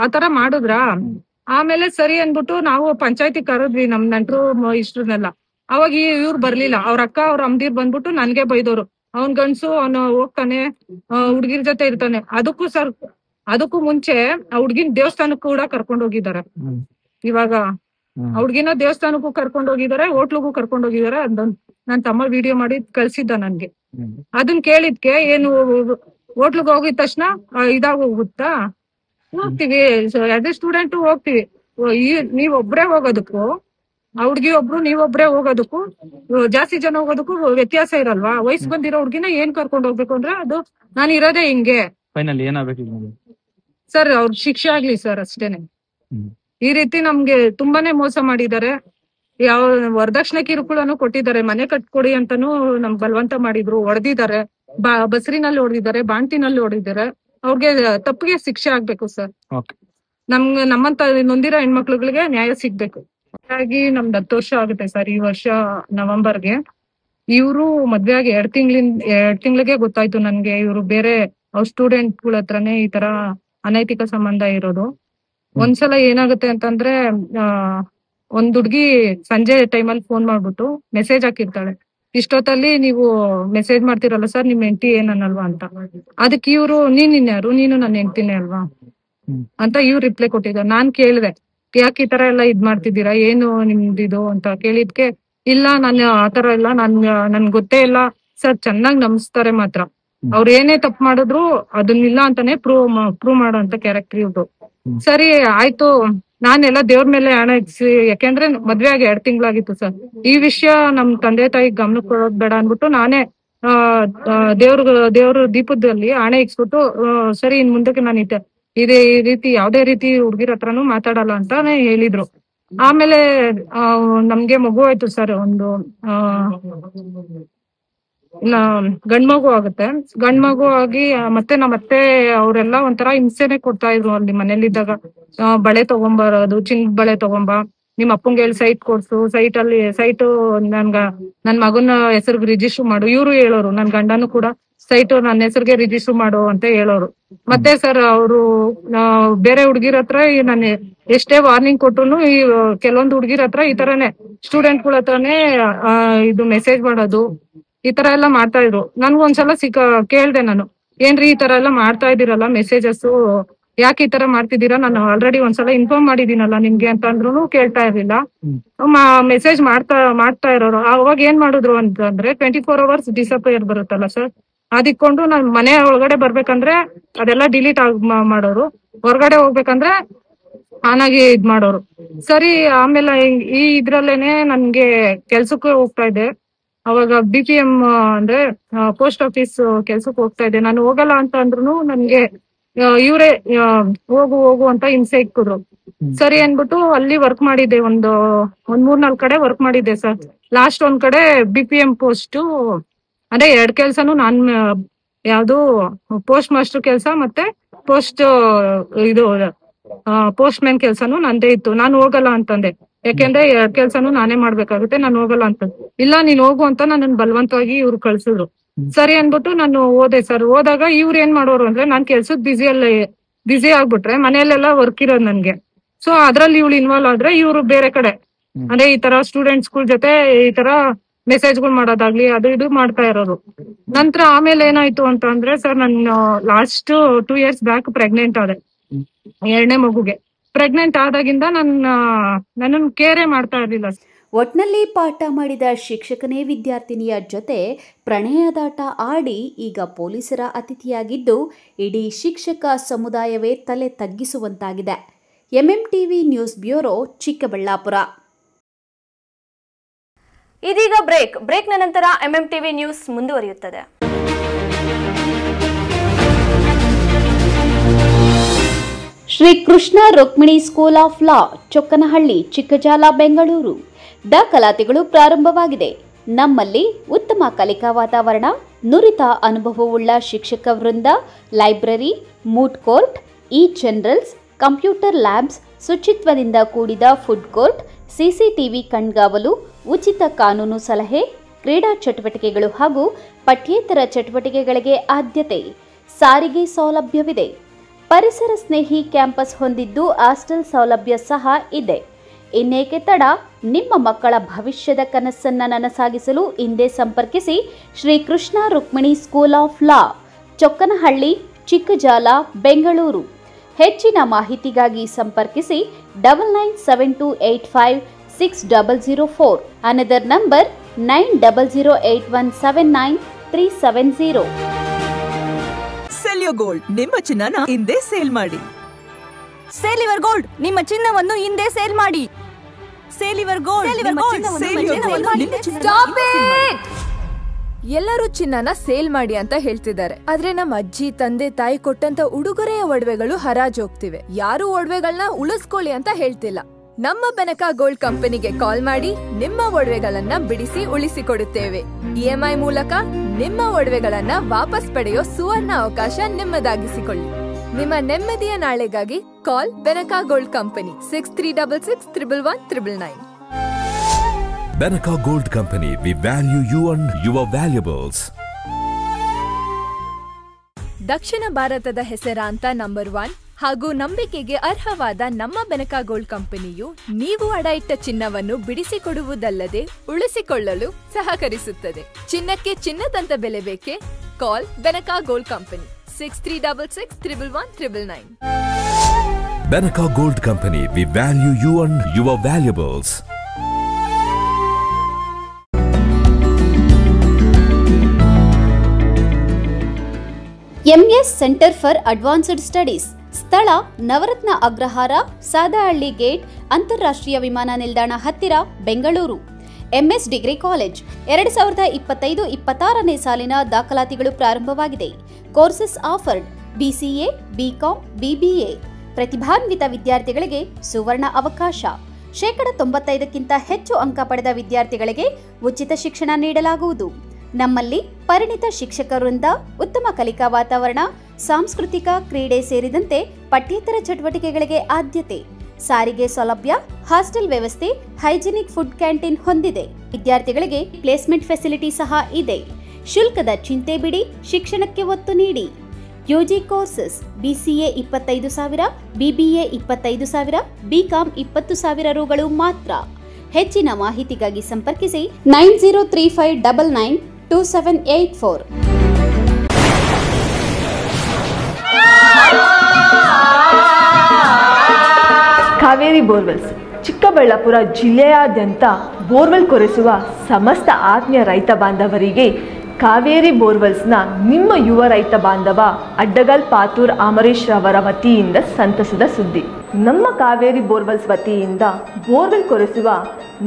ಆತರ ಮಾಡುದ್ರ. ಆಮೇಲೆ ಸರಿ ಅನ್ಬಿಟ್ಟು ನಾವು ಪಂಚಾಯತಿ ಕರೆದ್ವಿ ನಮ್ ನೆಂಟ್ರು ಇಷ್ಟ್ರನ್ನೆಲ್ಲ. ಅವಾಗ ಇವ್ರು ಬರ್ಲಿಲ್ಲ, ಅವ್ರ ಅಕ್ಕ ಅವ್ರ ಅಮ್ದಿರ್ ಬಂದ್ಬಿಟ್ಟು ನನ್ಗೆ ಬೈದವ್ರು, ಅವ್ನ್ ಗಂಡ್ಸು ಅವ್ನು ಹೋಗ್ತಾನೆ ಹುಡ್ಗಿರ್ ಜೊತೆ ಇರ್ತಾನೆ. ಅದಕ್ಕೂ ಮುಂಚೆ ಆ ಹುಡ್ಗಿನ ದೇವಸ್ಥಾನಕ್ಕೂ ಕೂಡ ಕರ್ಕೊಂಡ್ ಹೋಗಿದ್ದಾರೆ. ಇವಾಗ ಹುಡ್ಗಿನ ದೇವಸ್ಥಾನಕ್ಕೂ ಕರ್ಕೊಂಡ್ ಹೋಗಿದ್ದಾರೆ, ಹೋಟ್ಲಿಗೂ ಕರ್ಕೊಂಡ್ ಹೋಗಿದ್ದಾರೆ. ಅದೊಂದ್ ನನ್ ತಮ್ಮ ವಿಡಿಯೋ ಮಾಡಿ ಕಳ್ಸಿದ್ದ ನನ್ಗೆ. ಅದನ್ ಕೇಳಿದ್ಕೆ ಏನು ಹೋಟ್ಲಿಗೆ ಹೋಗಿದ ತಕ್ಷಣ ಹೋಗುತ್ತಾ, ಹೋಗ್ತಿವಿ ಆಸ್ ಎ ಸ್ಟೂಡೆಂಟ್ ಹೋಗ್ತಿವಿ. ನೀವೊಬ್ರೇ ಹೋಗೋದಕ್ಕೂ ಆ ಹುಡ್ಗಿ ಒಬ್ರು ನೀವೊಬ್ರೇ ಹೋಗೋದಕ್ಕೂ ಜಾಸ್ತಿ ಜನ ಹೋಗೋದಕ್ಕೂ ವ್ಯತ್ಯಾಸ ಇರಲ್ವಾ? ವಯಸ್ಸು ಬಂದಿರೋ ಹುಡ್ಗಿನ ಏನ್ ಕರ್ಕೊಂಡ್ ಹೋಗ್ಬೇಕು ಅಂದ್ರೆ ಅದು ನಾನು ಇರೋದೇ ಹಿಂಗೆ. ಸರ್ ಅವ್ರ ಶಿಕ್ಷೆ ಆಗ್ಲಿ ಸರ್ ಅಷ್ಟೇನೆ. ಈ ರೀತಿ ನಮ್ಗೆ ತುಂಬಾನೇ ಮೋಸ ಮಾಡಿದ್ದಾರೆ. ಯಾವ ವರದಕ್ಷಿಣೆ ಕಿರುಕುಳನು ಕೊಟ್ಟಿದ್ದಾರೆ, ಮನೆ ಕಟ್ಕೊಡಿ ಅಂತಾನು ನಮ್ ಬಲವಂತ ಮಾಡಿದ್ರು, ಹೊಡೆದಿದ್ದಾರೆ, ಬಸರಿನಲ್ಲಿ ಹೊಡೆದಿದ್ದಾರೆ, ಬಾಣ್ತಿನಲ್ಲಿ ಹೊಡೆದಿದ್ದಾರೆ. ಅವ್ರಿಗೆ ತಪ್ಪಿಗೆ ಶಿಕ್ಷೆ ಆಗ್ಬೇಕು ಸರ್. ನಮ್ಮಂತ ನೊಂದಿರೋ ಹೆಣ್ಮಕ್ಳುಗಳಿಗೆ ನ್ಯಾಯ ಸಿಗ್ಬೇಕು. ಹಾಗಾಗಿ ನಮ್ದು 10 ವರ್ಷ ಆಗುತ್ತೆ ಸರ್ ಈ ವರ್ಷ ನವೆಂಬರ್ಗೆ. ಇವ್ರು ಮದ್ವೆ ಆಗಿ 2 ತಿಂಗಳಿಗೆ ಗೊತ್ತಾಯ್ತು ನನ್ಗೆ ಇವ್ರು ಬೇರೆ ಅವ್ರ ಸ್ಟೂಡೆಂಟ್ಗಳ ಹತ್ರನೇ ಈ ತರ ಅನೈತಿಕ ಸಂಬಂಧ ಇರೋದು. ಒಂದ್ಸಲ ಏನಾಗುತ್ತೆ ಅಂತಂದ್ರೆ ಒಂದ್ ಹುಡ್ಗಿ ಸಂಜೆ ಟೈಮಲ್ಲಿ ಫೋನ್ ಮಾಡ್ಬಿಟ್ಟು ಮೆಸೇಜ್ ಹಾಕಿರ್ತಾಳೆ, ಇಷ್ಟೊತ್ತಲ್ಲಿ ನೀವು ಮೆಸೇಜ್ ಮಾಡ್ತಿರಲ್ಲ ಸರ್ ನಿಮ್ ಹೆಂಡತಿ ಏನನ್ನಲ್ವಾ ಅಂತ. ಅದಕ್ಕೆ ಇವ್ರು ನೀನ್ ಇನ್ಯಾರು, ನೀನು ನನ್ನ ಹೆಂಡತಿನೇ ಅಲ್ವಾ ಅಂತ ಇವ್ರು ರಿಪ್ಲೈ ಕೊಟ್ಟಿದ್ದಾರೆ. ನಾನ್ ಕೇಳಿದೆ ಯಾಕೆ ಈ ತರ ಎಲ್ಲ ಇದ್ ಮಾಡ್ತಿದ್ದೀರಾ, ಏನು ನಿಮ್ದಿದು ಅಂತ ಕೇಳಿದ್ಕೆ, ಇಲ್ಲ ನಾನು ಆತರ ಇಲ್ಲ, ನನ್ ಗೊತ್ತೇ ಇಲ್ಲ ಸರ್. ಚೆನ್ನಾಗ್ ನಂಬಿಸ್ತಾರೆ ಮಾತ್ರ, ಅವ್ರು ಏನೇ ತಪ್ಪು ಮಾಡಿದ್ರು ಅದನ್ನಿಲ್ಲ ಅಂತಾನೆ ಪ್ರೂವ್ ಮಾಡೋ ಅಂತ ಕ್ಯಾರೆಕ್ಟರ್ ಇವ್ರು. ಸರಿ ಆಯ್ತು, ನಾನೆಲ್ಲ ದೇವ್ರ ಮೇಲೆ ಹಣ ಇಡ್ಸಿ, ಯಾಕೆಂದ್ರೆ ಮದ್ವೆ ಆಗಿ 2 ತಿಂಗಳಾಗಿತ್ತು ಸರ್. ಈ ವಿಷಯ ನಮ್ ತಂದೆ ತಾಯಿ ಗಮನಕ್ಕೆ ಕೊಡೋದ್ ಬೇಡ ಅನ್ಬಿಟ್ಟು ನಾನೇ ದೇವ್ರ ದೀಪದಲ್ಲಿ ಹಣೆ ಇಕ್ಸ್ಬಿಟ್ಟು ಸರಿ ಇನ್ ಮುಂದಕ್ಕೆ ನಾನು ಇದೇ ಈ ರೀತಿ ಯಾವ್ದೇ ರೀತಿ ಹುಡ್ಗಿರ್ ಹತ್ರನೂ ಮಾತಾಡಲ್ಲ ಅಂತಾನೆ ಹೇಳಿದ್ರು. ಆಮೇಲೆ ನಮ್ಗೆ ಮಗು ಆಯ್ತು ಸರ್, ಒಂದು ಗಂಡ್ಮಗು ಆಗುತ್ತೆ. ಗಂಡ್ಮಗು ಆಗಿ ಮತ್ತೆ ನಮ್ಮತ್ತೆ ಅವರೆಲ್ಲ ಒಂಥರ ಹಿಂಸೆನೆ ಕೊಡ್ತಾ ಇದ್ರು ಅಲ್ಲಿ ಮನೇಲಿದ್ದಾಗ. ಬಳೆ ತಗೊಂಬರೋದು, ಚಿನ್ನದ ಬಳೆ ತಗೊಂಬ, ನಿಮ್ ಅಪ್ಪಂಗೆ ಹೇಳಿ ಸೈಟ್ ಕೊಡ್ಸು, ಸೈಟು ನನ್ ಮಗನ ಹೆಸರಿಗೆ ರಿಜಿಸ್ಟರ್ ಮಾಡು. ಇವ್ರು ಹೇಳೋರು, ನನ್ ಗಂಡನು ಕೂಡ ಸೈಟು ನನ್ನ ಹೆಸರಿಗೆ ರಿಜಿಸ್ಟರ್ ಮಾಡು ಅಂತ ಹೇಳೋರು. ಮತ್ತೆ ಸರ್ ಅವರು ಬೇರೆ ಹುಡ್ಗಿರ್ ಹತ್ರ ನಾನು ಎಷ್ಟೇ ವಾರ್ನಿಂಗ್ ಕೊಟ್ರು ಈ ಕೆಲವೊಂದು ಹುಡ್ಗಿರ್ ಹತ್ರ ಈ ತರನೇ ಸ್ಟೂಡೆಂಟ್ಗಳ ಹತ್ರನೇ ಇದು ಮೆಸೇಜ್ ಮಾಡೋದು, ಈ ತರ ಎಲ್ಲ ಮಾಡ್ತಾ ಇದ್ರು. ನನ್ಗೊಂದ್ಸಲ ಕೇಳ್ದೆ ನಾನು, ಏನ್ರಿ ಈ ತರ ಎಲ್ಲ ಮಾಡ್ತಾ ಇದೀರಲ್ಲ ಮೆಸೇಜಸ್, ಯಾಕೆ ಈ ತರ ಮಾಡ್ತಿದ್ದೀರಾ, ನಾನು ಆಲ್ರೆಡಿ ಒಂದ್ಸಲ ಇನ್ಫಾರ್ಮ್ ಮಾಡಿದೀನಲ್ಲ ನಿಮ್ಗೆ ಅಂತ ಅಂದ್ರೂ ಕೇಳ್ತಾ ಇರ್ಲಿಲ್ಲ. ಮೆಸೇಜ್ ಮಾಡ್ತಾ ಇರೋರು. ಅವಾಗ ಏನ್ ಮಾಡಿದ್ರು ಅಂತಂದ್ರೆ 24 hours ಡಿಸಪೇರ್ ಬರುತ್ತಲ್ಲ ಸರ್, ಅದಿಕ್ಕೊಂಡು ನಾನ್ ಮನೆ ಒಳಗಡೆ ಬರ್ಬೇಕಂದ್ರೆ ಅದೆಲ್ಲ ಡಿಲೀಟ್ ಮಾಡೋರು, ಹೊರಗಡೆ ಹೋಗ್ಬೇಕಂದ್ರೆ ಆನಾಗಿ ಇದ್ ಮಾಡೋರು. ಸರಿ ಆಮೇಲೆ ಈ ಇದ್ರಲ್ಲೇನೆ ನನ್ಗೆ ಕೆಲ್ಸಕ್ಕೆ ಹೋಗ್ತಾ ಇದ್ದೆ. ಅವಾಗ BPM ಅಂದ್ರೆ ಪೋಸ್ಟ್ ಆಫೀಸ್ ಕೆಲ್ಸಕ್ಕೆ ಹೋಗ್ತಾ ಇದ್ದೆ. ನಾನು ಹೋಗಲ್ಲ ಅಂತ ಅಂದ್ರೂ ನನ್ಗೆ ಇವ್ರೇ ಹೋಗು ಅಂತ ಹಿಂಸೆ ಇಕ್ಕಿದ್ರು. ಸರಿ ಅನ್ಬಿಟ್ಟು ಅಲ್ಲಿ ವರ್ಕ್ ಮಾಡಿದ್ದೆ, ಒಂದ್ 3-4 ಕಡೆ ವರ್ಕ್ ಮಾಡಿದ್ದೆ ಸರ್. ಲಾಸ್ಟ್ ಒಂದ್ ಕಡೆ BPM ಪೋಸ್ಟ್ ಅಂದ್ರೆ 2 ಕೆಲ್ಸನು ನಾನ್ ಯಾವ್ದು ಪೋಸ್ಟ್ ಮಾಸ್ಟರ್ ಕೆಲ್ಸ ಮತ್ತೆ ಪೋಸ್ಟ್ ಮ್ಯಾನ್ ಕೆಲ್ಸನು ನಂದೇ ಇತ್ತು. ನಾನು ಹೋಗಲ್ಲ ಅಂತಂದೆ, ಯಾಕೆಂದ್ರೆ 2 ಕೆಲ್ಸನು ನಾನೇ ಮಾಡ್ಬೇಕಾಗುತ್ತೆ, ನಾನು ಹೋಗಲ್ಲ ಅಂತ. ಇಲ್ಲ ನೀನ್ ಹೋಗು ಅಂತ ನನ್ನ ಬಲವಂತವಾಗಿ ಇವ್ರು ಕಳ್ಸಿದ್ರು. ಸರಿ ಅನ್ಬಿಟ್ಟು ನಾನು ಹೋದೆ ಸರ್. ಹೋದಾಗ ಇವ್ರು ಏನ್ ಮಾಡೋರು ಅಂದ್ರೆ, ನಾನ್ ಕೆಲ್ಸದ್ ಬ್ಯುಸಿ ಆಗ್ಬಿಟ್ರೆ ಮನೆಯಲ್ಲೆಲ್ಲ ವರ್ಕ್ ಇರೋದು ನನ್ಗೆ. ಸೊ ಅದ್ರಲ್ಲಿ ಇವಳು ಇನ್ವಾಲ್ವ್ ಆದ್ರೆ ಇವ್ರು ಬೇರೆ ಕಡೆ ಅಂದ್ರೆ ಈ ತರ ಸ್ಟೂಡೆಂಟ್ಸ್ಗಳ ಜೊತೆ ಈ ತರ ಮೆಸೇಜ್ಗಳು ಮಾಡೋದಾಗ್ಲಿ ಅದು ಇದು ಮಾಡ್ತಾ ಇರೋರು. ನಂತರ ಆಮೇಲೆ ಏನಾಯ್ತು ಅಂತ ಅಂದ್ರೆ ಸರ್, ನಾನು ಲಾಸ್ಟ್ 2 years ಬ್ಯಾಕ್ ಪ್ರೆಗ್ನೆಂಟ್ ಆದೆ. 2ನೇ ಮಗುಗೆ ಪ್ರೆಗ್ನೆಂಟ್ ಆದಾಗಿಂದ ನನ್ನನ್ನು ಕೇರೇ ಮಾಡ್ತಾ ಇರ್ಲಿಲ್ಲ. ಒಟ್ನಲ್ಲಿ ಪಾಠ ಮಾಡಿದ ಶಿಕ್ಷಕನೇ ವಿದ್ಯಾರ್ಥಿನಿಯ ಜೊತೆ ಪ್ರಣಯದಾಟ ಆಡಿ ಈಗ ಪೊಲೀಸರ ಅತಿಥಿಯಾಗಿದ್ದು ಇಡೀ ಶಿಕ್ಷಕ ಸಮುದಾಯವೇ ತಲೆ ತಗ್ಗಿಸುವಂತಾಗಿದೆ. MMTV news bureau, Chikkaballapur. ಇದೀಗ ಬ್ರೇಕ್ನ ನಂತರ MMTV ನ್ಯೂಸ್ ಮುಂದುವರಿಯುತ್ತದೆ. Shri Krishna Rukmini school of law, Chokkanahalli, Chikkajala, Bengaluru. ದಾಖಲಾತಿಗಳು ಪ್ರಾರಂಭವಾಗಿದೆ. ನಮ್ಮಲ್ಲಿ ಉತ್ತಮ ಕಲಿಕಾ ವಾತಾವರಣ, ನುರಿತ ಅನುಭವವುಳ್ಳ ಶಿಕ್ಷಕ ವೃಂದ, library, moot court, journals, computer labs, ಶುಚಿತ್ವದಿಂದ ಕೂಡಿದ ಫುಡ್ ಕೋರ್ಟ್, CCTV ಕಣ್ಗಾವಲು, ಉಚಿತ ಕಾನೂನು ಸಲಹೆ, ಕ್ರೀಡಾ ಚಟುವಟಿಕೆಗಳು ಹಾಗೂ ಪಠ್ಯೇತರ ಚಟುವಟಿಕೆಗಳಿಗೆ ಆದ್ಯತೆ. ಸಾರಿಗೆ ಸೌಲಭ್ಯವಿದೆ. ಪರಿಸರ ಸ್ನೇಹಿ ಕ್ಯಾಂಪಸ್ ಹೊಂದಿದ್ದು ಹಾಸ್ಟೆಲ್ ಸೌಲಭ್ಯ ಸಹ ಇದೆ. ಇನ್ನೇಕೆ ತಡ, ನಿಮ್ಮ ಮಕ್ಕಳ ಭವಿಷ್ಯದ ಕನಸನ್ನು ನನಸಾಗಿಸಲು ಹಿಂದೆ ಸಂಪರ್ಕಿಸಿ Shri Krishna Rukmini school of law, Chokkanahalli, Chikkajala, Bengaluru. ಹೆಚ್ಚಿನ ಮಾಹಿತಿಗಾಗಿ ಸಂಪರ್ಕಿಸಿ 9972856004. Another number 9008179370. ಸೆಲ್ಯೋ ಗೋಲ್ಡ್, ನಿಮ್ಮ ಚಿನ್ನನ ಹಿಂದೆ ಸೇಲ್ ಮಾಡಿ. ಸೇಲಿವರ್ ಗೋಲ್ಡ್, ನಿಮ್ಮ ಚಿನ್ನವನ್ನು ಹಿಂದೆ ಸೇಲ್ ಮಾಡಿ. ಸೇಲಿವರ್ ಗೋಲ್ಡ್, ಎಲ್ಲರೂ ಚಿನ್ನನ ಸೇಲ್ ಮಾಡಿ ಅಂತ ಹೇಳ್ತಿದ್ದಾರೆ. ಆದ್ರೆ ನಮ್ಮ ಅಜ್ಜಿ, ತಂದೆ, ತಾಯಿ ಕೊಟ್ಟಂತ ಉಡುಗೊರೆಯ ಒಡವೆಗಳು ಹರಾಜು ಹೋಗ್ತಿವೆ. ಯಾರು ಒಡವೆಗಳನ್ನ ಉಳಿಸ್ಕೊಳ್ಳಿ ಅಂತ ಹೇಳ್ತಿಲ್ಲ. ನಮ್ಮ ಬೆನಕ ಗೋಲ್ಡ್ ಕಂಪನಿಗೆ ಕಾಲ್ ಮಾಡಿ ನಿಮ್ಮ ಒಡವೆಗಳನ್ನ ಬಿಡಿಸಿ ಉಳಿಸಿಕೊಡುತ್ತೇವೆ. EMI ಮೂಲಕ ನಿಮ್ಮ ಒಡವೆಗಳನ್ನ ವಾಪಸ್ ಪಡೆಯೋ ಸುವರ್ಣ ಅವಕಾಶ ನಿಮ್ಮದಾಗಿಸಿಕೊಳ್ಳಿ. ನಿಮ್ಮ ನೆಮ್ಮದಿಯ ನಾಳೆಗಾಗಿ call Benaka gold company 63661199. Benaka Gold Company, we value you and your valuables. ದಕ್ಷಿಣ ಭಾರತದ ಹೆಸರಾಂತ ನಂಬರ್ 1 ಹಾಗೂ ನಂಬಿಕೆಗೆ ಅರ್ಹವಾದ ನಮ್ಮ ಬೆನಕ ಗೋಲ್ಡ್ ಕಂಪನಿಯು ನೀವು ಅಡ ಇಟ್ಟ ಚಿನ್ನವನ್ನು ಬಿಡಿಸಿಕೊಡುವುದಲ್ಲದೆ ಉಳಿಸಿಕೊಳ್ಳಲು ಸಹಕರಿಸುತ್ತದೆ. ಚಿನ್ನಕ್ಕೆ ಚಿನ್ನದಂತ ಬೆಲೆ ಬೇಕೆ? ಕಾಲ್ Benaka gold company 6366 111 999. Benaka Gold Company, we value you and your valuables. MS centre for advanced studies, ಸ್ಥಳ ನವರತ್ನ ಅಗ್ರಹಾರ, ಸಾದಹಳ್ಳಿ ಗೇಟ್, ಅಂತಾರಾಷ್ಟ್ರೀಯ ವಿಮಾನ ನಿಲ್ದಾಣ ಹತ್ತಿರ, ಬೆಂಗಳೂರು. ಎಂಎಸ್ ಡಿಗ್ರಿ ಕಾಲೇಜ್ 2025-26ನೇ ಸಾಲಿನ ದಾಖಲಾತಿಗಳು ಪ್ರಾರಂಭವಾಗಿದೆ. Courses offered: BCA, BCom, BBA. ಪ್ರತಿಭಾನ್ವಿತ ವಿದ್ಯಾರ್ಥಿಗಳಿಗೆ ಸುವರ್ಣ ಅವಕಾಶ. 95%ಕ್ಕಿಂತ ಹೆಚ್ಚು ಅಂಕ ಪಡೆದ ವಿದ್ಯಾರ್ಥಿಗಳಿಗೆ ಉಚಿತ ಶಿಕ್ಷಣ ನೀಡಲಾಗುವುದು. ನಮ್ಮಲ್ಲಿ ಪರಿಣಿತ ಶಿಕ್ಷಕರಿಂದ ಉತ್ತಮ ಕಲಿಕಾ ವಾತಾವರಣ, ಸಾಂಸ್ಕೃತಿಕ, ಕ್ರೀಡೆ ಸೇರಿದಂತೆ ಪಠ್ಯೇತರ ಚಟುವಟಿಕೆಗಳಿಗೆ ಆದ್ಯತೆ. ಸಾರಿಗೆ ಸೌಲಭ್ಯ, ಹಾಸ್ಟೆಲ್ ವ್ಯವಸ್ಥೆ, ಹೈಜಿನಿಕ್ ಫುಡ್ ಕ್ಯಾಂಟೀನ್ ಹೊಂದಿದೆ. ವಿದ್ಯಾರ್ಥಿಗಳಿಗೆ ಪ್ಲೇಸ್ಮೆಂಟ್ ಫೆಸಿಲಿಟಿ ಸಹ ಇದೆ. ಶುಲ್ಕದ ಚಿಂತೆ ಬಿಡಿ, ಶಿಕ್ಷಣಕ್ಕೆ ಒತ್ತು ನೀಡಿ. UG courses: BCA 25,000, BBA 25,000, BCom 20,000 ರೂಗಳು ಮಾತ್ರ. ಹೆಚ್ಚಿನ ಮಾಹಿತಿಗಾಗಿ ಸಂಪರ್ಕಿಸಿ 9035992784. ಕಾವೇರಿ ಬೋರ್ವೆಲ್ಸ್ ಚಿಕ್ಕಬಳ್ಳಾಪುರ ಜಿಲ್ಲೆಯಾದ್ಯಂತ ಬೋರ್ವೆಲ್ ಕೊರೆಸುವ ಸಮಸ್ತ ಆತ್ಮೀಯ ರೈತ ಬಾಂಧವರಿಗೆ ಕಾವೇರಿ ಬೋರ್ವೆಲ್ಸ್ನ ನಿಮ್ಮ ಯುವ ರೈತ ಬಾಂಧವ ಅಡ್ಡಗಲ್ ಪಾತೂರ್ ಅಮರೀಶ್ ರವರ ವತಿಯಿಂದ ಸಂತಸದ ಸುದ್ದಿ. ನಮ್ಮ ಕಾವೇರಿ ಬೋರ್ವೆಲ್ಸ್ ವತಿಯಿಂದ ಬೋರ್ವೆಲ್ ಕೊರೆಸುವ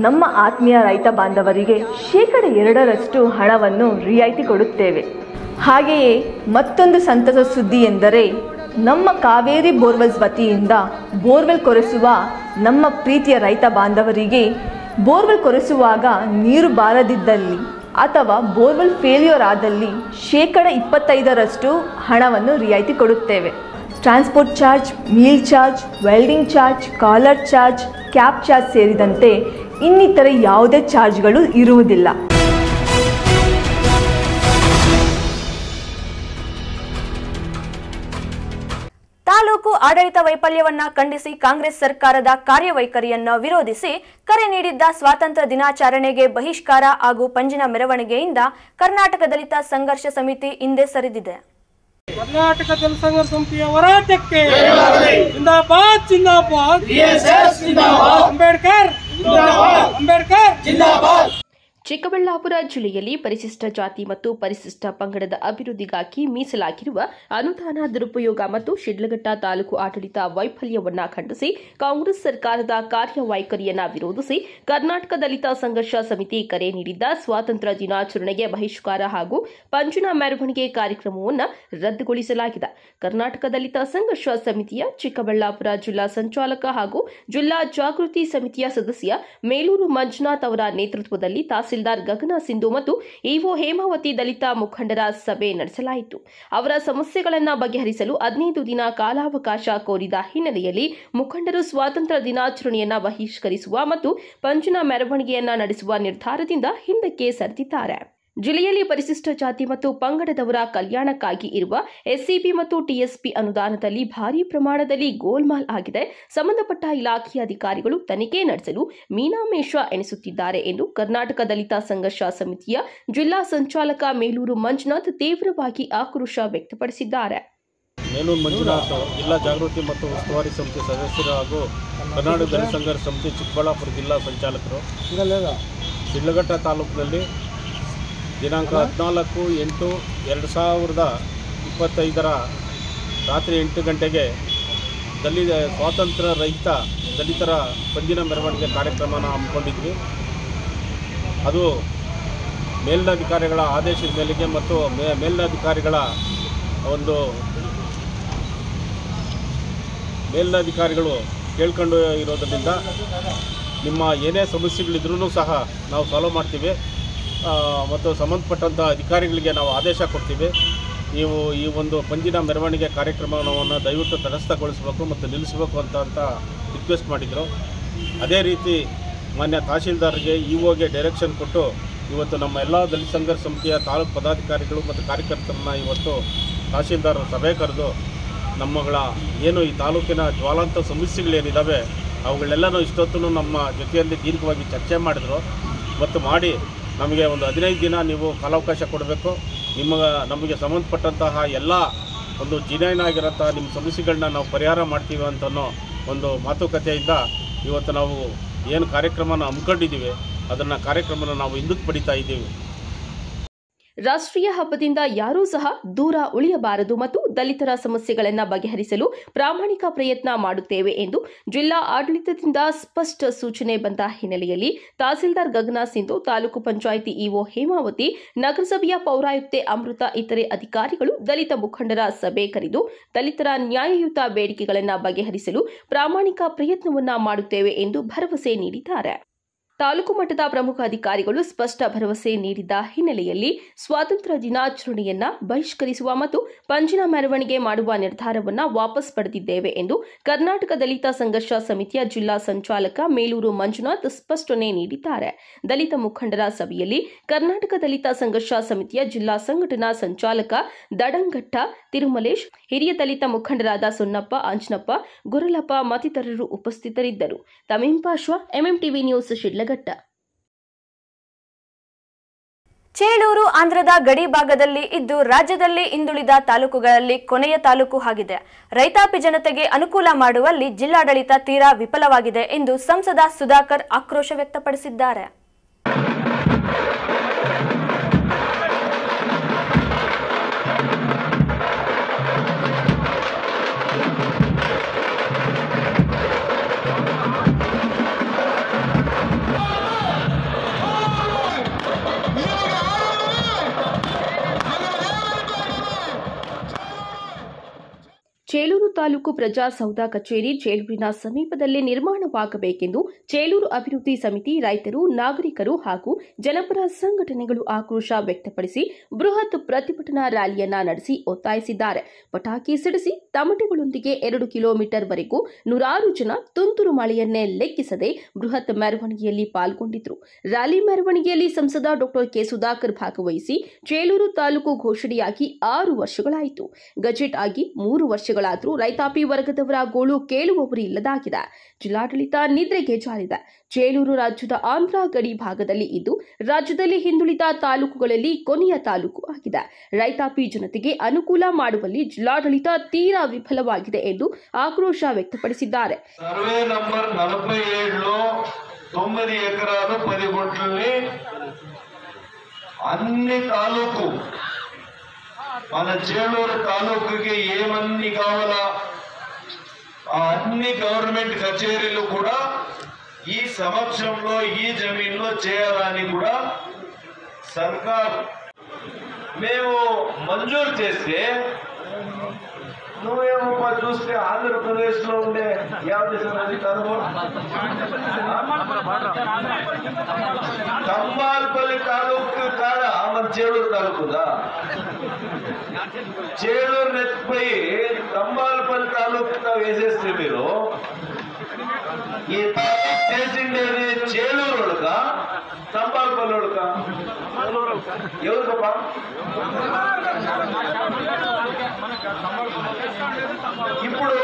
ನಮ್ಮ ಆತ್ಮೀಯ ರೈತ ಬಾಂಧವರಿಗೆ 2% ಹಣವನ್ನು ರಿಯಾಯಿತಿ ಕೊಡುತ್ತೇವೆ. ಹಾಗೆಯೇ ಮತ್ತೊಂದು ಸಂತಸ ಸುದ್ದಿ ಎಂದರೆ, ನಮ್ಮ ಕಾವೇರಿ ಬೋರ್ವೆಲ್ಸ್ ವತಿಯಿಂದ ಬೋರ್ವೆಲ್ ಕೊರೆಸುವ ನಮ್ಮ ಪ್ರೀತಿಯ ರೈತ ಬಾಂಧವರಿಗೆ ಬೋರ್ವೆಲ್ ಕೊರೆಸುವಾಗ ನೀರು ಬಾರದಿದ್ದಲ್ಲಿ ಅಥವಾ ಬೋರ್ವೆಲ್ ಫೇಲ್ಯೂರ್ ಆದಲ್ಲಿ 25% ಹಣವನ್ನು ರಿಯಾಯಿತಿ ಕೊಡುತ್ತೇವೆ. Transport charge, meal charge, welding charge, collar charge, cab charge ಸೇರಿದಂತೆ ಇನ್ನಿತರ ಯಾವುದೇ ಚಾರ್ಜ್ಗಳು ಇರುವುದಿಲ್ಲ. ತಾಲೂಕು ಆಡಳಿತ ವೈಫಲ್ಯವನ್ನ ಖಂಡಿಸಿ ಕಾಂಗ್ರೆಸ್ ಸರ್ಕಾರದ ಕಾರ್ಯವೈಖರಿಯನ್ನು ವಿರೋಧಿಸಿ ಕರೆ ನೀಡಿದ್ದ ಸ್ವಾತಂತ್ರ್ಯ ದಿನಾಚರಣೆಗೆ ಬಹಿಷ್ಕಾರ ಹಾಗೂ ಪಂಜಿನ ಮೆರವಣಿಗೆಯಿಂದ ಕರ್ನಾಟಕ ದಲಿತ ಸಂಘರ್ಷ ಸಮಿತಿ ಹಿಂದೆ ಸರಿದಿದೆ. ಕರ್ನಾಟಕ ದಲಿತ ಸಂಘರ್ಷ ಸಮಿತಿಯ ಹೋರಾಟಕ್ಕೆ ಜಿಂದಾಬಾದ್ ಜಿಂದಾಬಾದ್, ಅಂಬೇಡ್ಕರ್ ಅಂಬೇಡ್ಕರ್ ಜಿಂದಾಬಾದ್. ಚಿಕ್ಕಬಳ್ಳಾಪುರ ಜಿಲ್ಲೆಯಲ್ಲಿ ಪರಿಶಿಷ್ಟ ಜಾತಿ ಮತ್ತು ಪರಿಶಿಷ್ಟ ಪಂಗಡದ ಅಭಿವೃದ್ಧಿಗಾಗಿ ಮೀಸಲಾಗಿರುವ ಅನುದಾನ ದುರುಪಯೋಗ ಮತ್ತು ಶಿಡ್ಲಘಟ್ಟ ತಾಲೂಕು ಆಡಳಿತ ವೈಫಲ್ಯವನ್ನ ಖಂಡಿಸಿ ಕಾಂಗ್ರೆಸ್ ಸರ್ಕಾರದ ಕಾರ್ಯವೈಖರಿಯನ್ನ ವಿರೋಧಿಸಿ ಕರ್ನಾಟಕ ದಲಿತ ಸಂಘರ್ಷ ಸಮಿತಿ ಕರೆ ನೀಡಿದ್ದ ಸ್ವಾತಂತ್ರ್ಯ ದಿನಾಚರಣೆಗೆ ಬಹಿಷ್ಕಾರ ಹಾಗೂ ಪಂಜಿನ ಮೆರವಣಿಗೆ ಕಾರ್ಯಕ್ರಮವನ್ನು ರದ್ದುಗೊಳಿಸಲಾಗಿದೆ. ಕರ್ನಾಟಕ ದಲಿತ ಸಂಘರ್ಷ ಸಮಿತಿಯ ಚಿಕ್ಕಬಳ್ಳಾಪುರ ಜಿಲ್ಲಾ ಸಂಚಾಲಕ ಹಾಗೂ ಜಿಲ್ಲಾ ಜಾಗೃತಿ ಸಮಿತಿಯ ಸದಸ್ಯ ಮೇಲೂರು ಮಂಜುನಾಥ್ ಅವರ ನೇತೃತ್ವದಲ್ಲಿ ತಹಸೀಲ್ದಾರ್ ಗಗನ ಸಿಂಧು ಮತ್ತು ಇಒ ಹೇಮಾವತಿ ದಲಿತ ಮುಖಂಡರ ಸಭೆ ನಡೆಸಲಾಯಿತು. ಅವರ ಸಮಸ್ಯೆಗಳನ್ನು ಬಗೆಹರಿಸಲು 15 ದಿನ ಕಾಲಾವಕಾಶ ಕೋರಿದ ಹಿನ್ನೆಲೆಯಲ್ಲಿ ಮುಖಂಡರು ಸ್ವಾತಂತ್ರ್ಯ ದಿನಾಚರಣೆಯನ್ನು ಬಹಿಷ್ಕರಿಸುವ ಮತ್ತು ಪಂಜಿನ ಮೆರವಣಿಗೆಯನ್ನ ನಡೆಸುವ ನಿರ್ಧಾರದಿಂದ ಹಿಂದಕ್ಕೆ ಸರಿದಿದ್ದಾರೆ. ಜಿಲ್ಲೆಯಲ್ಲಿ ಪರಿಶಿಷ್ಟ ಜಾತಿ ಮತ್ತು ಪಂಗಡದವರ ಕಲ್ಯಾಣಕ್ಕಾಗಿ ಇರುವ ಎಸ್ಸಿಪಿ ಮತ್ತು ಟಿಎಸ್ಪಿ ಅನುದಾನದಲ್ಲಿ ಭಾರೀ ಪ್ರಮಾಣದಲ್ಲಿ ಗೋಲ್ಮಾಲ್ ಆಗಿದೆ. ಸಂಬಂಧಪಟ್ಟ ಇಲಾಖೆಯ ಅಧಿಕಾರಿಗಳು ತನಿಖೆ ನಡೆಸಲು ಮೀನಾಮೇಷ ಎಣಿಸುತ್ತಿದ್ದಾರೆ ಎಂದು ಕರ್ನಾಟಕ ದಲಿತ ಸಂಘರ್ಷ ಸಮಿತಿಯ ಜಿಲ್ಲಾ ಸಂಚಾಲಕ ಮೇಲೂರು ಮಂಜುನಾಥ್ ತೀವ್ರವಾಗಿ ಆಕ್ರೋಶ ವ್ಯಕ್ತಪಡಿಸಿದ್ದಾರೆ. ಮೇಲೂರು ಮಂಜುನಾಥ್ ಜಿಲ್ಲಾ ಜಾಗೃತಿ ಮತ್ತು ಉಸ್ತುವಾರಿ ಸಮಿತಿ ಸದಸ್ಯರು ಹಾಗೂ ಕರ್ನಾಟಕ ದಲಿತ ಸಂಘರ್ಷ ಸಮಿತಿ ಚಿಕ್ಕಬಳ್ಳಾಪುರ ಜಿಲ್ಲಾ ಸಂಚಾಲಕರು ಶಿಡ್ಲಘಟ್ಟ ತಾಲೂಕಿನಲ್ಲಿ ದಿನಾಂಕ 14/8/2025 ರಾತ್ರಿ 8 ಗಂಟೆಗೆ ಸ್ವಾತಂತ್ರ್ಯ ರಹಿತ ದಲಿತರ ಪಂಜಿನ ಮೆರವಣಿಗೆ ಕಾರ್ಯಕ್ರಮನ ಹಮ್ಮಿಕೊಂಡಿದ್ವಿ. ಅದು ಮೇಲಿನಾಧಿಕಾರಿಗಳ ಆದೇಶದ ಮೇಲೆಗೆ ಮತ್ತು ಮೇಲಿನಾಧಿಕಾರಿಗಳ ಮೇಲಿನಾಧಿಕಾರಿಗಳು ಕೇಳ್ಕೊಂಡು ಇರೋದರಿಂದ ನಿಮ್ಮ ಏನೇ ಸಮಸ್ಯೆಗಳಿದ್ರೂ ಸಹ ನಾವು ಸಾಲ್ವ್ ಮಾಡ್ತೀವಿ ಮತ್ತು ಸಂಬಂಧಪಟ್ಟಂಥ ಅಧಿಕಾರಿಗಳಿಗೆ ನಾವು ಆದೇಶ ಕೊಡ್ತೀವಿ. ನೀವು ಈ ಒಂದು ಪಂಜಿನ ಮೆರವಣಿಗೆ ಕಾರ್ಯಕ್ರಮವನ್ನು ದಯವಿಟ್ಟು ತಟಸ್ಥಗೊಳಿಸಬೇಕು ಮತ್ತು ನಿಲ್ಲಿಸಬೇಕು ಅಂತ ರಿಕ್ವೆಸ್ಟ್ ಮಾಡಿದರು. ಅದೇ ರೀತಿ ಮಾನ್ಯ ತಹಶೀಲ್ದಾರ್ಗೆ ಇಒಗೆ ಡೈರೆಕ್ಷನ್ ಕೊಟ್ಟು ಇವತ್ತು ನಮ್ಮ ಎಲ್ಲ ದಲಿತ ಸಂಘರ್ಷ ಸಮಿತಿಯ ತಾಲೂಕು ಪದಾಧಿಕಾರಿಗಳು ಮತ್ತು ಕಾರ್ಯಕರ್ತರನ್ನ ಇವತ್ತು ತಹಶೀಲ್ದಾರ್ ಸಭೆ ಕರೆದು ನಮ್ಮಗಳ ಏನು ಈ ತಾಲೂಕಿನ ಜ್ವಾಲಾಂತ ಸಮಸ್ಯೆಗಳೇನಿದ್ದಾವೆ ಅವುಗಳೆಲ್ಲನೂ ಇಷ್ಟೊತ್ತೂ ನಮ್ಮ ಜೊತೆಯಲ್ಲಿ ದೀರ್ಘವಾಗಿ ಚರ್ಚೆ ಮಾಡಿದ್ರು ಮತ್ತು ಮಾಡಿ ನಮಗೆ ಒಂದು 15 ದಿನ ನೀವು ಕಾಲಾವಕಾಶ ಕೊಡಬೇಕು. ನಮಗೆ ಸಂಬಂಧಪಟ್ಟಂತಹ ಎಲ್ಲ ಒಂದು ಜಿನೇನಾಗಿರೋಂಥ ನಿಮ್ಮ ಸಮಸ್ಯೆಗಳನ್ನ ನಾವು ಪರಿಹಾರ ಮಾಡ್ತೀವಿ ಅಂತನೋ ಒಂದು ಮಾತುಕತೆಯಿಂದ ಇವತ್ತು ನಾವು ಏನು ಕಾರ್ಯಕ್ರಮನ ಹಮ್ಮಿಕೊಂಡಿದ್ದೀವಿ ಅದನ್ನು ಕಾರ್ಯಕ್ರಮನ ನಾವು ಹಿಂದಕ್ಕೆ ಪಡಿತಾ ಇದ್ದೀವಿ. ರಾಷ್ಟ್ರೀಯ ಹಬ್ಬದಿಂದ ಯಾರೂ ಸಹ ದೂರ ಉಳಿಯಬಾರದು ಮತ್ತು ದಲಿತರ ಸಮಸ್ಯೆಗಳನ್ನು ಬಗೆಹರಿಸಲು ಪ್ರಾಮಾಣಿಕ ಪ್ರಯತ್ನ ಮಾಡುತ್ತೇವೆ ಎಂದು ಜಿಲ್ಲಾ ಆಡಳಿತದಿಂದ ಸ್ಪಷ್ಟ ಸೂಚನೆ ಬಂದ ಹಿನ್ನೆಲೆಯಲ್ಲಿ ತಹಸೀಲ್ದಾರ್ ಗಗನ ಸಿಂಧು, ತಾಲೂಕು ಪಂಚಾಯಿತಿ ಇಒ ಹೇಮಾವತಿ, ನಗರಸಭೆಯ ಪೌರಾಯುಕ್ತೆ ಅಮೃತ ಇತರೆ ಅಧಿಕಾರಿಗಳು ದಲಿತ ಮುಖಂಡರ ಸಭೆ ಕರೆದು ದಲಿತರ ನ್ಯಾಯಯುತ ಬೇಡಿಕೆಗಳನ್ನು ಬಗೆಹರಿಸಲು ಪ್ರಾಮಾಣಿಕ ಪ್ರಯತ್ನವನ್ನ ಮಾಡುತ್ತೇವೆ ಎಂದು ಭರವಸೆ ನೀಡಿದ್ದಾರೆ. ತಾಲೂಕು ಮಟ್ಟದ ಪ್ರಮುಖ ಅಧಿಕಾರಿಗಳು ಸ್ಪಷ್ಟ ಭರವಸೆ ನೀಡಿದ್ದ ಹಿನ್ನೆಲೆಯಲ್ಲಿ ಸ್ವಾತಂತ್ರ್ಯ ದಿನಾಚರಣೆಯನ್ನ ಬಹಿಷ್ಕರಿಸುವ ಮತ್ತು ಪಂಜಿನ ಮೆರವಣಿಗೆ ಮಾಡುವ ನಿರ್ಧಾರವನ್ನು ವಾಪಸ್ ಪಡೆದಿದ್ದೇವೆ ಎಂದು ಕರ್ನಾಟಕ ದಲಿತ ಸಂಘರ್ಷ ಸಮಿತಿಯ ಜಿಲ್ಲಾ ಸಂಚಾಲಕ ಮೇಲೂರು ಮಂಜುನಾಥ್ ಸ್ಪಷ್ಟನೆ ನೀಡಿದ್ದಾರೆ. ದಲಿತ ಮುಖಂಡರ ಸಭೆಯಲ್ಲಿ ಕರ್ನಾಟಕ ದಲಿತ ಸಂಘರ್ಷ ಸಮಿತಿಯ ಜಿಲ್ಲಾ ಸಂಘಟನಾ ಸಂಚಾಲಕ ದಡಂಘಟ್ಟ ತಿರುಮಲೇಶ್, ಹಿರಿಯ ದಲಿತ ಮುಖಂಡರಾದ ಸೊನ್ನಪ್ಪ, ಅಂಜನಪ್ಪ, ಗುರಲಪ್ಪ ಮತ್ತಿತರರು ಉಪಸ್ಥಿತರಿದ್ದರು. ತಮೀಂ ಪಾಶ್ವಾ, ಎಂಎಂಟಿವಿ ನ್ಯೂಸ್, ಶಿಡ್ಲಘಟ್ಟ. ಚೇಳೂರು ಆಂಧ್ರದ ಗಡಿ ಭಾಗದಲ್ಲಿ ಇದ್ದು ರಾಜ್ಯದಲ್ಲಿ ಹಿಂದುಳಿದ ತಾಲೂಕುಗಳಲ್ಲಿ ಕೊನೆಯ ತಾಲೂಕು ಆಗಿದೆ. ರೈತಾಪಿ ಜನತೆಗೆ ಅನುಕೂಲ ಮಾಡುವಲ್ಲಿ ಜಿಲ್ಲಾಡಳಿತ ತೀರಾ ವಿಫಲವಾಗಿದೆ ಎಂದು ಸಂಸದ ಸುಧಾಕರ್ ಆಕ್ರೋಶ ವ್ಯಕ್ತಪಡಿಸಿದ್ದಾರೆ. ಚೇಳೂರು ತಾಲೂಕು ಪ್ರಜಾಸೌಧ ಕಚೇರಿ ಚೇಳೂರಿನ ಸಮೀಪದಲ್ಲೇ ನಿರ್ಮಾಣವಾಗಬೇಕೆಂದು ಚೇಳೂರು ಅಭಿವೃದ್ಧಿ ಸಮಿತಿ, ರೈತರು, ನಾಗರಿಕರು ಹಾಗೂ ಜನಪರ ಸಂಘಟನೆಗಳು ಆಕ್ರೋಶ ವ್ಯಕ್ತಪಡಿಸಿ ಬೃಹತ್ ಪ್ರತಿಭಟನಾ ರ್ಯಾಲಿಯನ್ನ ನಡೆಸಿ ಒತ್ತಾಯಿಸಿದ್ದಾರೆ. ಪಟಾಕಿ ಸಿಡಿಸಿ ತಮಟೆಗಳೊಂದಿಗೆ 2 ಕಿಲೋಮೀಟರ್ ವರೆಗೂ ನೂರಾರು ಜನ ತುಂತುರು ಮಳೆಯನ್ನೇ ಲೆಕ್ಕಿಸದೆ ಬೃಹತ್ ಮೆರವಣಿಗೆಯಲ್ಲಿ ಪಾಲ್ಗೊಂಡಿದ್ರು. ರ್ಯಾಲಿ ಮೆರವಣಿಗೆಯಲ್ಲಿ ಸಂಸದ ಡಾ ಕೆ ಸುಧಾಕರ್ ಭಾಗವಹಿಸಿ ಚೇಳೂರು ತಾಲೂಕು ಘೋಷಣೆಯಾಗಿ 6 ವರ್ಷಗಳಾಯಿತು. ಗಜೆಟ್ ಆಗಿ 3 ವರ್ಷಗಳಾದರೂ ರೈತಾಪಿ ವರ್ಗದವರ ಗೋಳು ಕೇಳುವವರು ಇಲ್ಲದಾಗಿದೆ. ಜಿಲ್ಲಾಡಳಿತ ನಿದ್ರೆಗೆ ಜಾರಿದೆ. ಚೇಳೂರು ರಾಜ್ಯದ ಆಂಧ್ರ ಗಡಿ ಭಾಗದಲ್ಲಿ ಇದ್ದು ರಾಜ್ಯದಲ್ಲಿ ಹಿಂದುಳಿದ ತಾಲೂಕುಗಳಲ್ಲಿ ಕೊನೆಯ ತಾಲೂಕು ಆಗಿದೆ. ರೈತಾಪಿ ಜನತೆಗೆ ಅನುಕೂಲ ಮಾಡುವಲ್ಲಿ ಜಿಲ್ಲಾಡಳಿತ ತೀರಾ ವಿಫಲವಾಗಿದೆ ಎಂದು ಆಕ್ರೋಶ ವ್ಯಕ್ತಪಡಿಸಿದ್ದಾರೆ. ಸರ್ವೆ ನಂಬರ್ 47లో 9 ఎకరాలు 10 గుంటల్ని అన్ని తాలూకు మన చేలూరు తాలూకుకి ఏమన్నీ కావాలా ఆ అన్ని గవర్నమెంట్ కచేరీలు కూడా ఈ సమక్షంలో ఈ జమీన్లో చేయాలని కూడా సర్కార్ మేము మంజూరు చేస్తే నువ్వేమో చూస్తే ఆంధ్రప్రదేశ్ లో ఉండే కంబాల్పల్లి తాలూకు కాడ మన చేలూరు తాలూకుదా చేలూరు నెత్తిపోయి కంబాల్పల్లి తాలూకుగా వేసేస్తే మీరు ఈ చేసిండేది చేలూరు వాళ్ళకా కంబాల్పల్లి వాళ్ళకా ఎవరికప్ప ఇప్పుడు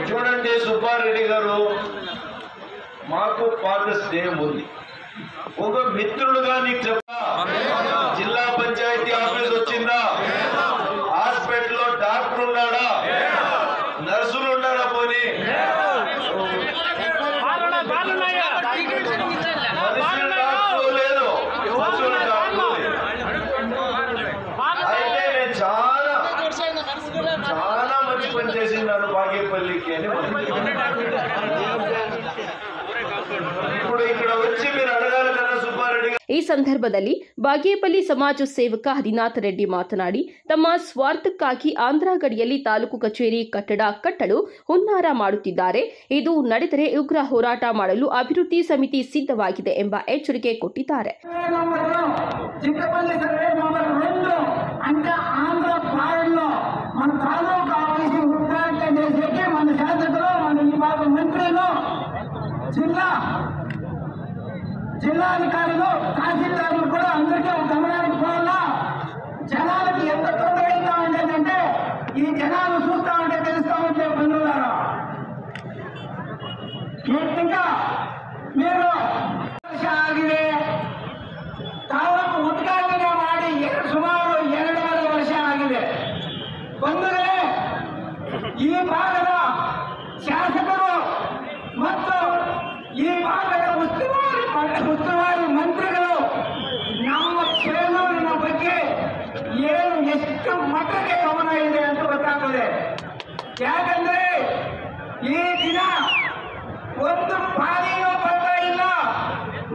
చూడండి సుబ్బారెడ్డి గారు మాకు ఫాదర్స్ డే ఉంది. ఒక మిత్రుడుగా నీకు చెప్పా, జిల్లా పంచాయతీ ఆఫీస్ వచ్చిందా? హాస్పిటల్లో డాక్టర్ ఉన్నాడా? నర్సులు ఉన్నాడా? పోనీ లేదు. అయితే నేను చాలా మంచి పని చేసినాను బాగేపల్లికి అని ఇప్పుడు ఇక్కడ వచ్చి మీరు అడగాలి కదా సుబ్బారెడ్డి. ಈ ಸಂದರ್ಭದಲ್ಲಿ ಬಾಗೇಪಲ್ಲಿ ಸಮಾಜ ಸೇವಕ ಹರಿನಾಥ್ ರೆಡ್ಡಿ ಮಾತನಾಡಿ, ತಮ್ಮ ಸ್ವಾರ್ಥಕ್ಕಾಗಿ ಆಂಧ್ರ ಗಡಿಯಲ್ಲಿ ತಾಲೂಕು ಕಚೇರಿ ಕಟ್ಟಡ ಕಟ್ಟಲು ಹುನ್ನಾರ ಮಾಡುತ್ತಿದ್ದಾರೆ. ಇದು ನಡೆದರೆ ಉಗ್ರ ಹೋರಾಟ ಮಾಡಲು ಅಭಿವೃದ್ಧಿ ಸಮಿತಿ ಸಿದ್ಧವಾಗಿದೆ ಎಂಬ ಎಚ್ಚರಿಕೆ ಕೊಟ್ಟಿದ್ದಾರೆ. జిల్లాధికారులు, తహసీల్దారులు కూడా అందరికీ గమనానికి పోవాలా. జనాలకి ఎంత తొందరగా ఉండేదంటే ఈ జనాలు చూస్తా ఉంటే తెలుసు ಆಗ್ತದೆ. ಯಾಕಂದ್ರೆ ಈ ದಿನ ಒಂದು ಪಾಲಿನೂ ಬರ್ತಾ ಇಲ್ಲ.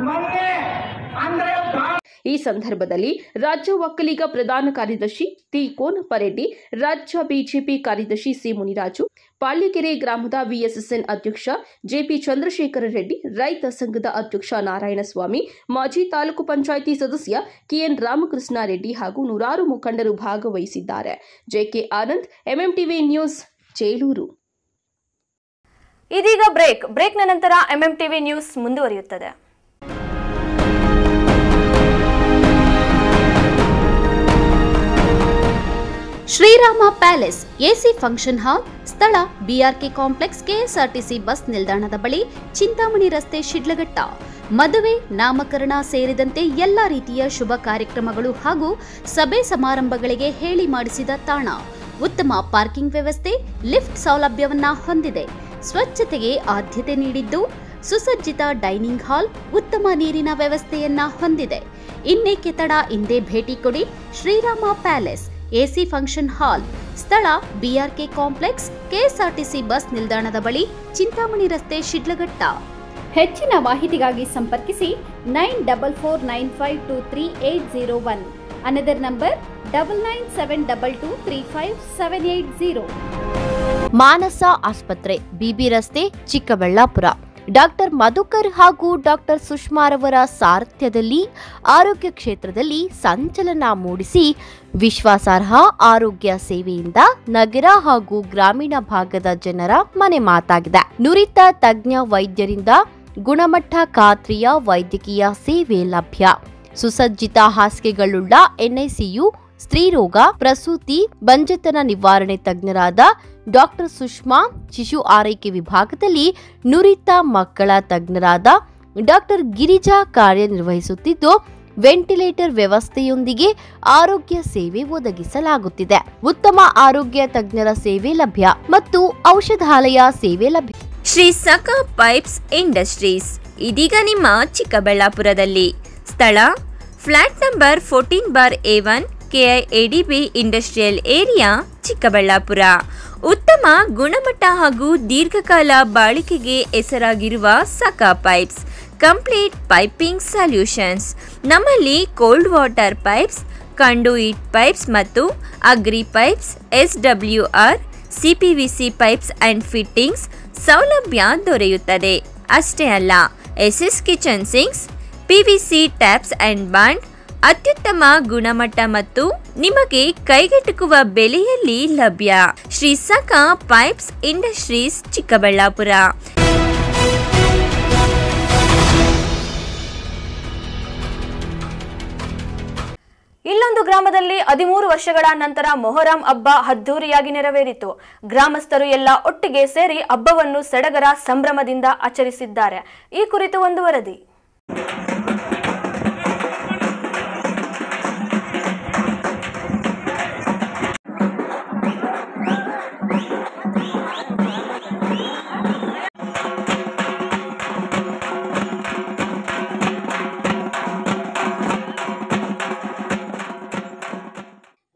ಮೊನ್ನೆ ಅಂದ್ರೆ ಈ ಸಂದರ್ಭದಲ್ಲಿ ರಾಜ್ಯ ಒಕ್ಕಲಿಗ ಪ್ರಧಾನ ಕಾರ್ಯದರ್ಶಿ ಟಿ ಕೋನಪ್ಪರೆಡ್ಡಿ, ರಾಜ್ಯ ಬಿಜೆಪಿ ಕಾರ್ಯದರ್ಶಿ ಸಿ ಮುನಿರಾಜು, ಪಾಳ್ಯಗೆರೆ ಗ್ರಾಮದ ವಿಎಸ್ಎಸ್ಎನ್ ಅಧ್ಯಕ್ಷ ಜೆಪಿ ಚಂದ್ರಶೇಖರ ರೆಡ್ಡಿ, ರೈತ ಸಂಘದ ಅಧ್ಯಕ್ಷ ನಾರಾಯಣಸ್ವಾಮಿ, ಮಾಜಿ ತಾಲೂಕು ಪಂಚಾಯಿತಿ ಸದಸ್ಯ ಕೆಎನ್ ರಾಮಕೃಷ್ಣ ರೆಡ್ಡಿ ಹಾಗೂ ನೂರಾರು ಮುಖಂಡರು ಭಾಗವಹಿಸಿದ್ದಾರೆ. JK Anand, MMTV news, Chelur. ಇದೀಗ ಬ್ರೇಕ್ನ ನಂತರ ಎಂಎಂಟಿವಿ ನ್ಯೂಸ್ ಮುಂದುವರಿಯುತ್ತದೆ. Sriram palace AC function hall, ಸ್ಥಳ ಬಿಆರ್ಕೆ ಕಾಂಪ್ಲೆಕ್ಸ್, ಕೆಎಸ್ಆರ್ಟಿಸಿ ಬಸ್ ನಿಲ್ದಾಣದ ಬಳಿ, ಚಿಂತಾಮಣಿ ರಸ್ತೆ, ಶಿಡ್ಲಘಟ್ಟ. ಮದುವೆ, ನಾಮಕರಣ ಸೇರಿದಂತೆ ಎಲ್ಲಾ ರೀತಿಯ ಶುಭ ಕಾರ್ಯಕ್ರಮಗಳು ಹಾಗೂ ಸಭೆ ಸಮಾರಂಭಗಳಿಗೆ ಹೇಳಿ ಮಾಡಿಸಿದ ತಾಣ. ಉತ್ತಮ ಪಾರ್ಕಿಂಗ್ ವ್ಯವಸ್ಥೆ, ಲಿಫ್ಟ್ ಸೌಲಭ್ಯವನ್ನ ಹೊಂದಿದೆ. ಸ್ವಚ್ಛತೆಗೆ ಆದ್ಯತೆ ನೀಡಿದ್ದು, ಸುಸಜ್ಜಿತ ಡೈನಿಂಗ್ ಹಾಲ್, ಉತ್ತಮ ನೀರಿನ ವ್ಯವಸ್ಥೆಯನ್ನ ಹೊಂದಿದೆ. ಇನ್ನೇಕೆ ತಡ, ಇಂದೇ ಭೇಟಿ ಕೊಡಿ. Sriram palace AC function hall, ಸ್ಥಳ ಬಿಆರ್ಕೆ ಕಾಂಪ್ಲೆಕ್ಸ್, ಕೆಎಸ್ಆರ್ಟಿಸಿ ಬಸ್ ನಿಲ್ದಾಣದ ಬಳಿ, ಚಿಂತಾಮಣಿ ರಸ್ತೆ, ಶಿಡ್ಲಘಟ್ಟ. ಹೆಚ್ಚಿನ ಮಾಹಿತಿಗಾಗಿ ಸಂಪರ್ಕಿಸಿ 9449523801. Another number 9972235780. ಮಾನಸ ಆಸ್ಪತ್ರೆ, ಬಿಬಿ ರಸ್ತೆ, ಚಿಕ್ಕಬಳ್ಳಾಪುರ. ಡಾಕ್ಟರ್ ಮಧುಕರ್ ಹಾಗೂ ಡಾಕ್ಟರ್ ಸುಷ್ಮಾರವರ ಸಾರಥ್ಯದಲ್ಲಿ ಆರೋಗ್ಯ ಕ್ಷೇತ್ರದಲ್ಲಿ ಸಂಚಲನ ಮೂಡಿಸಿ ವಿಶ್ವಾಸಾರ್ಹ ಆರೋಗ್ಯ ಸೇವೆಯಿಂದ ನಗರ ಹಾಗೂ ಗ್ರಾಮೀಣ ಭಾಗದ ಜನರ ಮನೆ ಮಾತಾಗಿದೆ. ನುರಿತ ತಜ್ಞ ವೈದ್ಯರಿಂದ ಗುಣಮಟ್ಟ ಖಾತ್ರಿಯ ವೈದ್ಯಕೀಯ ಸೇವೆ ಲಭ್ಯ. ಸುಸಜ್ಜಿತ ಹಾಸಿಗೆಗಳುಳ್ಳ ಎನ್ಐಸಿಯು, ಸ್ತ್ರೀರೋಗ, ಪ್ರಸೂತಿ, ಬಂಜೆತನ ನಿವಾರಣೆ ತಜ್ಞರಾದ ಡಾಕ್ಟರ್ ಸುಷ್ಮಾ, ಶಿಶು ಆರೈಕೆ ವಿಭಾಗದಲ್ಲಿ ನುರಿತ ಮಕ್ಕಳ ತಜ್ಞರಾದ ಡಾಕ್ಟರ್ ಗಿರಿಜಾ ಕಾರ್ಯನಿರ್ವಹಿಸುತ್ತಿದ್ದು, ವೆಂಟಿಲೇಟರ್ ವ್ಯವಸ್ಥೆಯೊಂದಿಗೆ ಆರೋಗ್ಯ ಸೇವೆ ಒದಗಿಸಲಾಗುತ್ತಿದೆ. ಉತ್ತಮ ಆರೋಗ್ಯ ತಜ್ಞರ ಸೇವೆ ಲಭ್ಯ ಮತ್ತು ಔಷಧಾಲಯ ಸೇವೆ ಲಭ್ಯ. ಶ್ರೀ ಸಖಾ ಪೈಪ್ಸ್ ಇಂಡಸ್ಟ್ರೀಸ್ ಇದೀಗ ನಿಮ್ಮ ಚಿಕ್ಕಬಳ್ಳಾಪುರದಲ್ಲಿ. ಸ್ಥಳ flat number 14/A1, KIADB industrial area, Chikkaballapur. ಉತ್ತಮ ಗುಣಮಟ್ಟ ಹಾಗೂ ದೀರ್ಘಕಾಲ ಬಾಳಿಕೆಗೆ ಹೆಸರಾಗಿರುವ Sakha pipes complete piping solutions. ನಮ್ಮಲ್ಲಿ cold water pipes, conduit pipes ಮತ್ತು agri pipes, SWR, CPVC pipes and fittings ಸೌಲಭ್ಯ ದೊರೆಯುತ್ತದೆ. ಅಷ್ಟೇ ಅಲ್ಲ, SS kitchen sinks, PVC taps and bond ಅತ್ಯುತ್ತಮ ಗುಣಮಟ್ಟ ಮತ್ತು ನಿಮಗೆ ಕೈಗೆಟುಕುವ ಬೆಲೆಯಲ್ಲಿ ಲಭ್ಯ. Shri Sakha pipes industries, Chikkaballapur. ಇಲ್ಲೊಂದು ಗ್ರಾಮದಲ್ಲಿ 13 ವರ್ಷಗಳ ನಂತರ ಮೊಹರಂ ಹಬ್ಬ ಅದ್ದೂರಿಯಾಗಿ ನೆರವೇರಿತು. ಗ್ರಾಮಸ್ಥರು ಎಲ್ಲ ಒಟ್ಟಿಗೆ ಸೇರಿ ಹಬ್ಬವನ್ನು ಸಡಗರ ಸಂಭ್ರಮದಿಂದ ಆಚರಿಸಿದ್ದಾರೆ. ಈ ಕುರಿತು ಒಂದು ವರದಿ.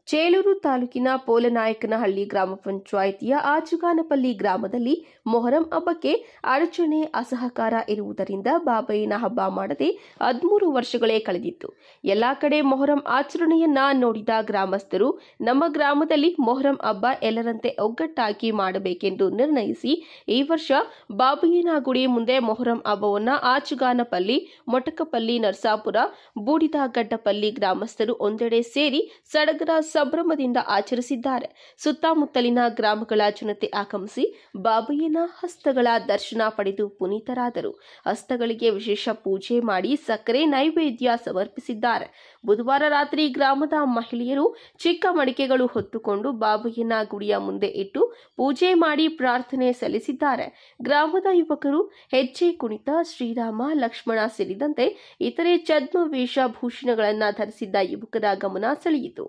ಚೇಳೂರು ತಾಲೂಕಿನ ಪೋಲನಾಯಕನಹಳ್ಳಿ ಗ್ರಾಮ ಪಂಚಾಯಿತಿಯ ಆಚುಗಾನಪಲ್ಲಿ ಗ್ರಾಮದಲ್ಲಿ ಮೊಹರಂ ಹಬ್ಬಕ್ಕೆ ಅಡಚಣೆ, ಅಸಹಕಾರ ಇರುವುದರಿಂದ ಬಾಬಯ್ಯನ ಹಬ್ಬ ಮಾಡದೆ 13 ವರ್ಷಗಳೇ ಕಳೆದಿತ್ತು. ಎಲ್ಲಾ ಕಡೆ ಮೊಹರಂ ಆಚರಣೆಯನ್ನ ನೋಡಿದ ಗ್ರಾಮಸ್ಥರು ನಮ್ಮ ಗ್ರಾಮದಲ್ಲಿ ಮೊಹರಂ ಹಬ್ಬ ಎಲ್ಲರಂತೆ ಒಗ್ಗಟ್ಟಾಗಿ ಮಾಡಬೇಕೆಂದು ನಿರ್ಣಯಿಸಿ ಈ ವರ್ಷ ಬಾಬಯ್ಯನ ಗುಡಿ ಮುಂದೆ ಮೊಹರಂ ಹಬ್ಬವನ್ನ ಆಚುಗಾನಪಲ್ಲಿ, ಮೊಟಕಪಲ್ಲಿ, ನರಸಾಪುರ, ಬೂಡಿದಗಡ್ಡಪಲ್ಲಿ ಗ್ರಾಮಸ್ಥರು ಒಂದೆಡೆ ಸೇರಿ ಸಡಗರ ಸಂಭ್ರಮದಿಂದ ಆಚರಿಸಿದ್ದಾರೆ. ಸುತ್ತಮುತ್ತಲಿನ ಗ್ರಾಮಗಳ ಜನತೆ ಆಗಮಿಸಿ ಬಾಬಯ್ಯನ ಹಸ್ತಗಳ ದರ್ಶನ ಪಡೆದು ಪುನೀತರಾದರು. ಹಸ್ತಗಳಿಗೆ ವಿಶೇಷ ಪೂಜೆ ಮಾಡಿ ಸಕ್ಕರೆ ನೈವೇದ್ಯ ಸಮರ್ಪಿಸಿದ್ದಾರೆ. ಬುಧವಾರ ರಾತ್ರಿ ಗ್ರಾಮದ ಮಹಿಳೆಯರು ಚಿಕ್ಕ ಮಡಿಕೆಗಳು ಹೊತ್ತುಕೊಂಡು ಬಾಬಯ್ಯನ ಗುಡಿಯ ಮುಂದೆ ಇಟ್ಟು ಪೂಜೆ ಮಾಡಿ ಪ್ರಾರ್ಥನೆ ಸಲ್ಲಿಸಿದ್ದಾರೆ. ಗ್ರಾಮದ ಯುವಕರು ಹೆಜ್ಜೆ ಕುಣಿತ, ಶ್ರೀರಾಮ, ಲಕ್ಷ್ಮಣ ಸೇರಿದಂತೆ ಇತರೆ ಛದ್ಮ ವೇಷಭೂಷಣಗಳನ್ನು ಧರಿಸಿದ್ದ ಯುವಕರ ಗಮನ ಸೆಳೆಯಿತು.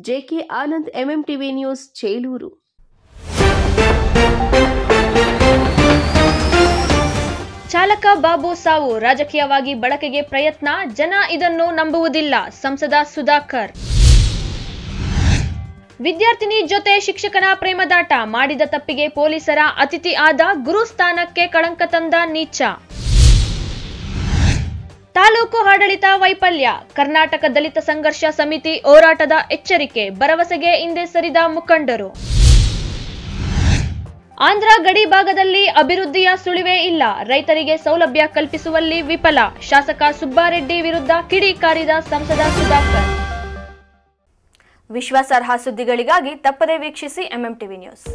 JK Anand, MMTV news, Chelur. ಚಾಲಕ ಬಾಬು ಸಾವು ರಾಜಕೀಯವಾಗಿ ಬಳಕೆಗೆ ಪ್ರಯತ್ನ, ಜನ ಇದನ್ನು ನಂಬುವುದಿಲ್ಲ. ಸಂಸದ ಸುಧಾಕರ್. ವಿದ್ಯಾರ್ಥಿನಿ ಜೊತೆ ಶಿಕ್ಷಕನ ಪ್ರೇಮದಾಟ, ಮಾಡಿದ ತಪ್ಪಿಗೆ ಪೊಲೀಸರ ಅತಿಥಿ ಆದ, ಗುರುಸ್ಥಾನಕ್ಕೆ ಕಳಂಕ ತಂದ ನೀಚ. ತಾಲೂಕು ಆಡಳಿತ ವೈಫಲ್ಯ, ಕರ್ನಾಟಕ ದಲಿತ ಸಂಘರ್ಷ ಸಮಿತಿ ಹೋರಾಟದ ಎಚ್ಚರಿಕೆ, ಭರವಸೆಗೆ ಹಿಂದೆ ಸರಿದ ಮುಖಂಡರು. ಆಂಧ್ರ ಗಡಿ ಭಾಗದಲ್ಲಿ ಅಭಿವೃದ್ಧಿಯ ಸುಳಿವೇ ಇಲ್ಲ, ರೈತರಿಗೆ ಸೌಲಭ್ಯ ಕಲ್ಪಿಸುವಲ್ಲಿ ವಿಫಲ, ಶಾಸಕ ಸುಬ್ಬಾರೆಡ್ಡಿ ವಿರುದ್ಧ ಕಿಡಿಕಾರಿದ ಸಂಸದ ಸುಧಾಕರ್. ವಿಶ್ವಾಸಾರ್ಹ ಸುದ್ದಿಗಳಿಗಾಗಿ ತಪ್ಪದೇ ವೀಕ್ಷಿಸಿ ಎಂಎಂಟಿವಿ ನ್ಯೂಸ್.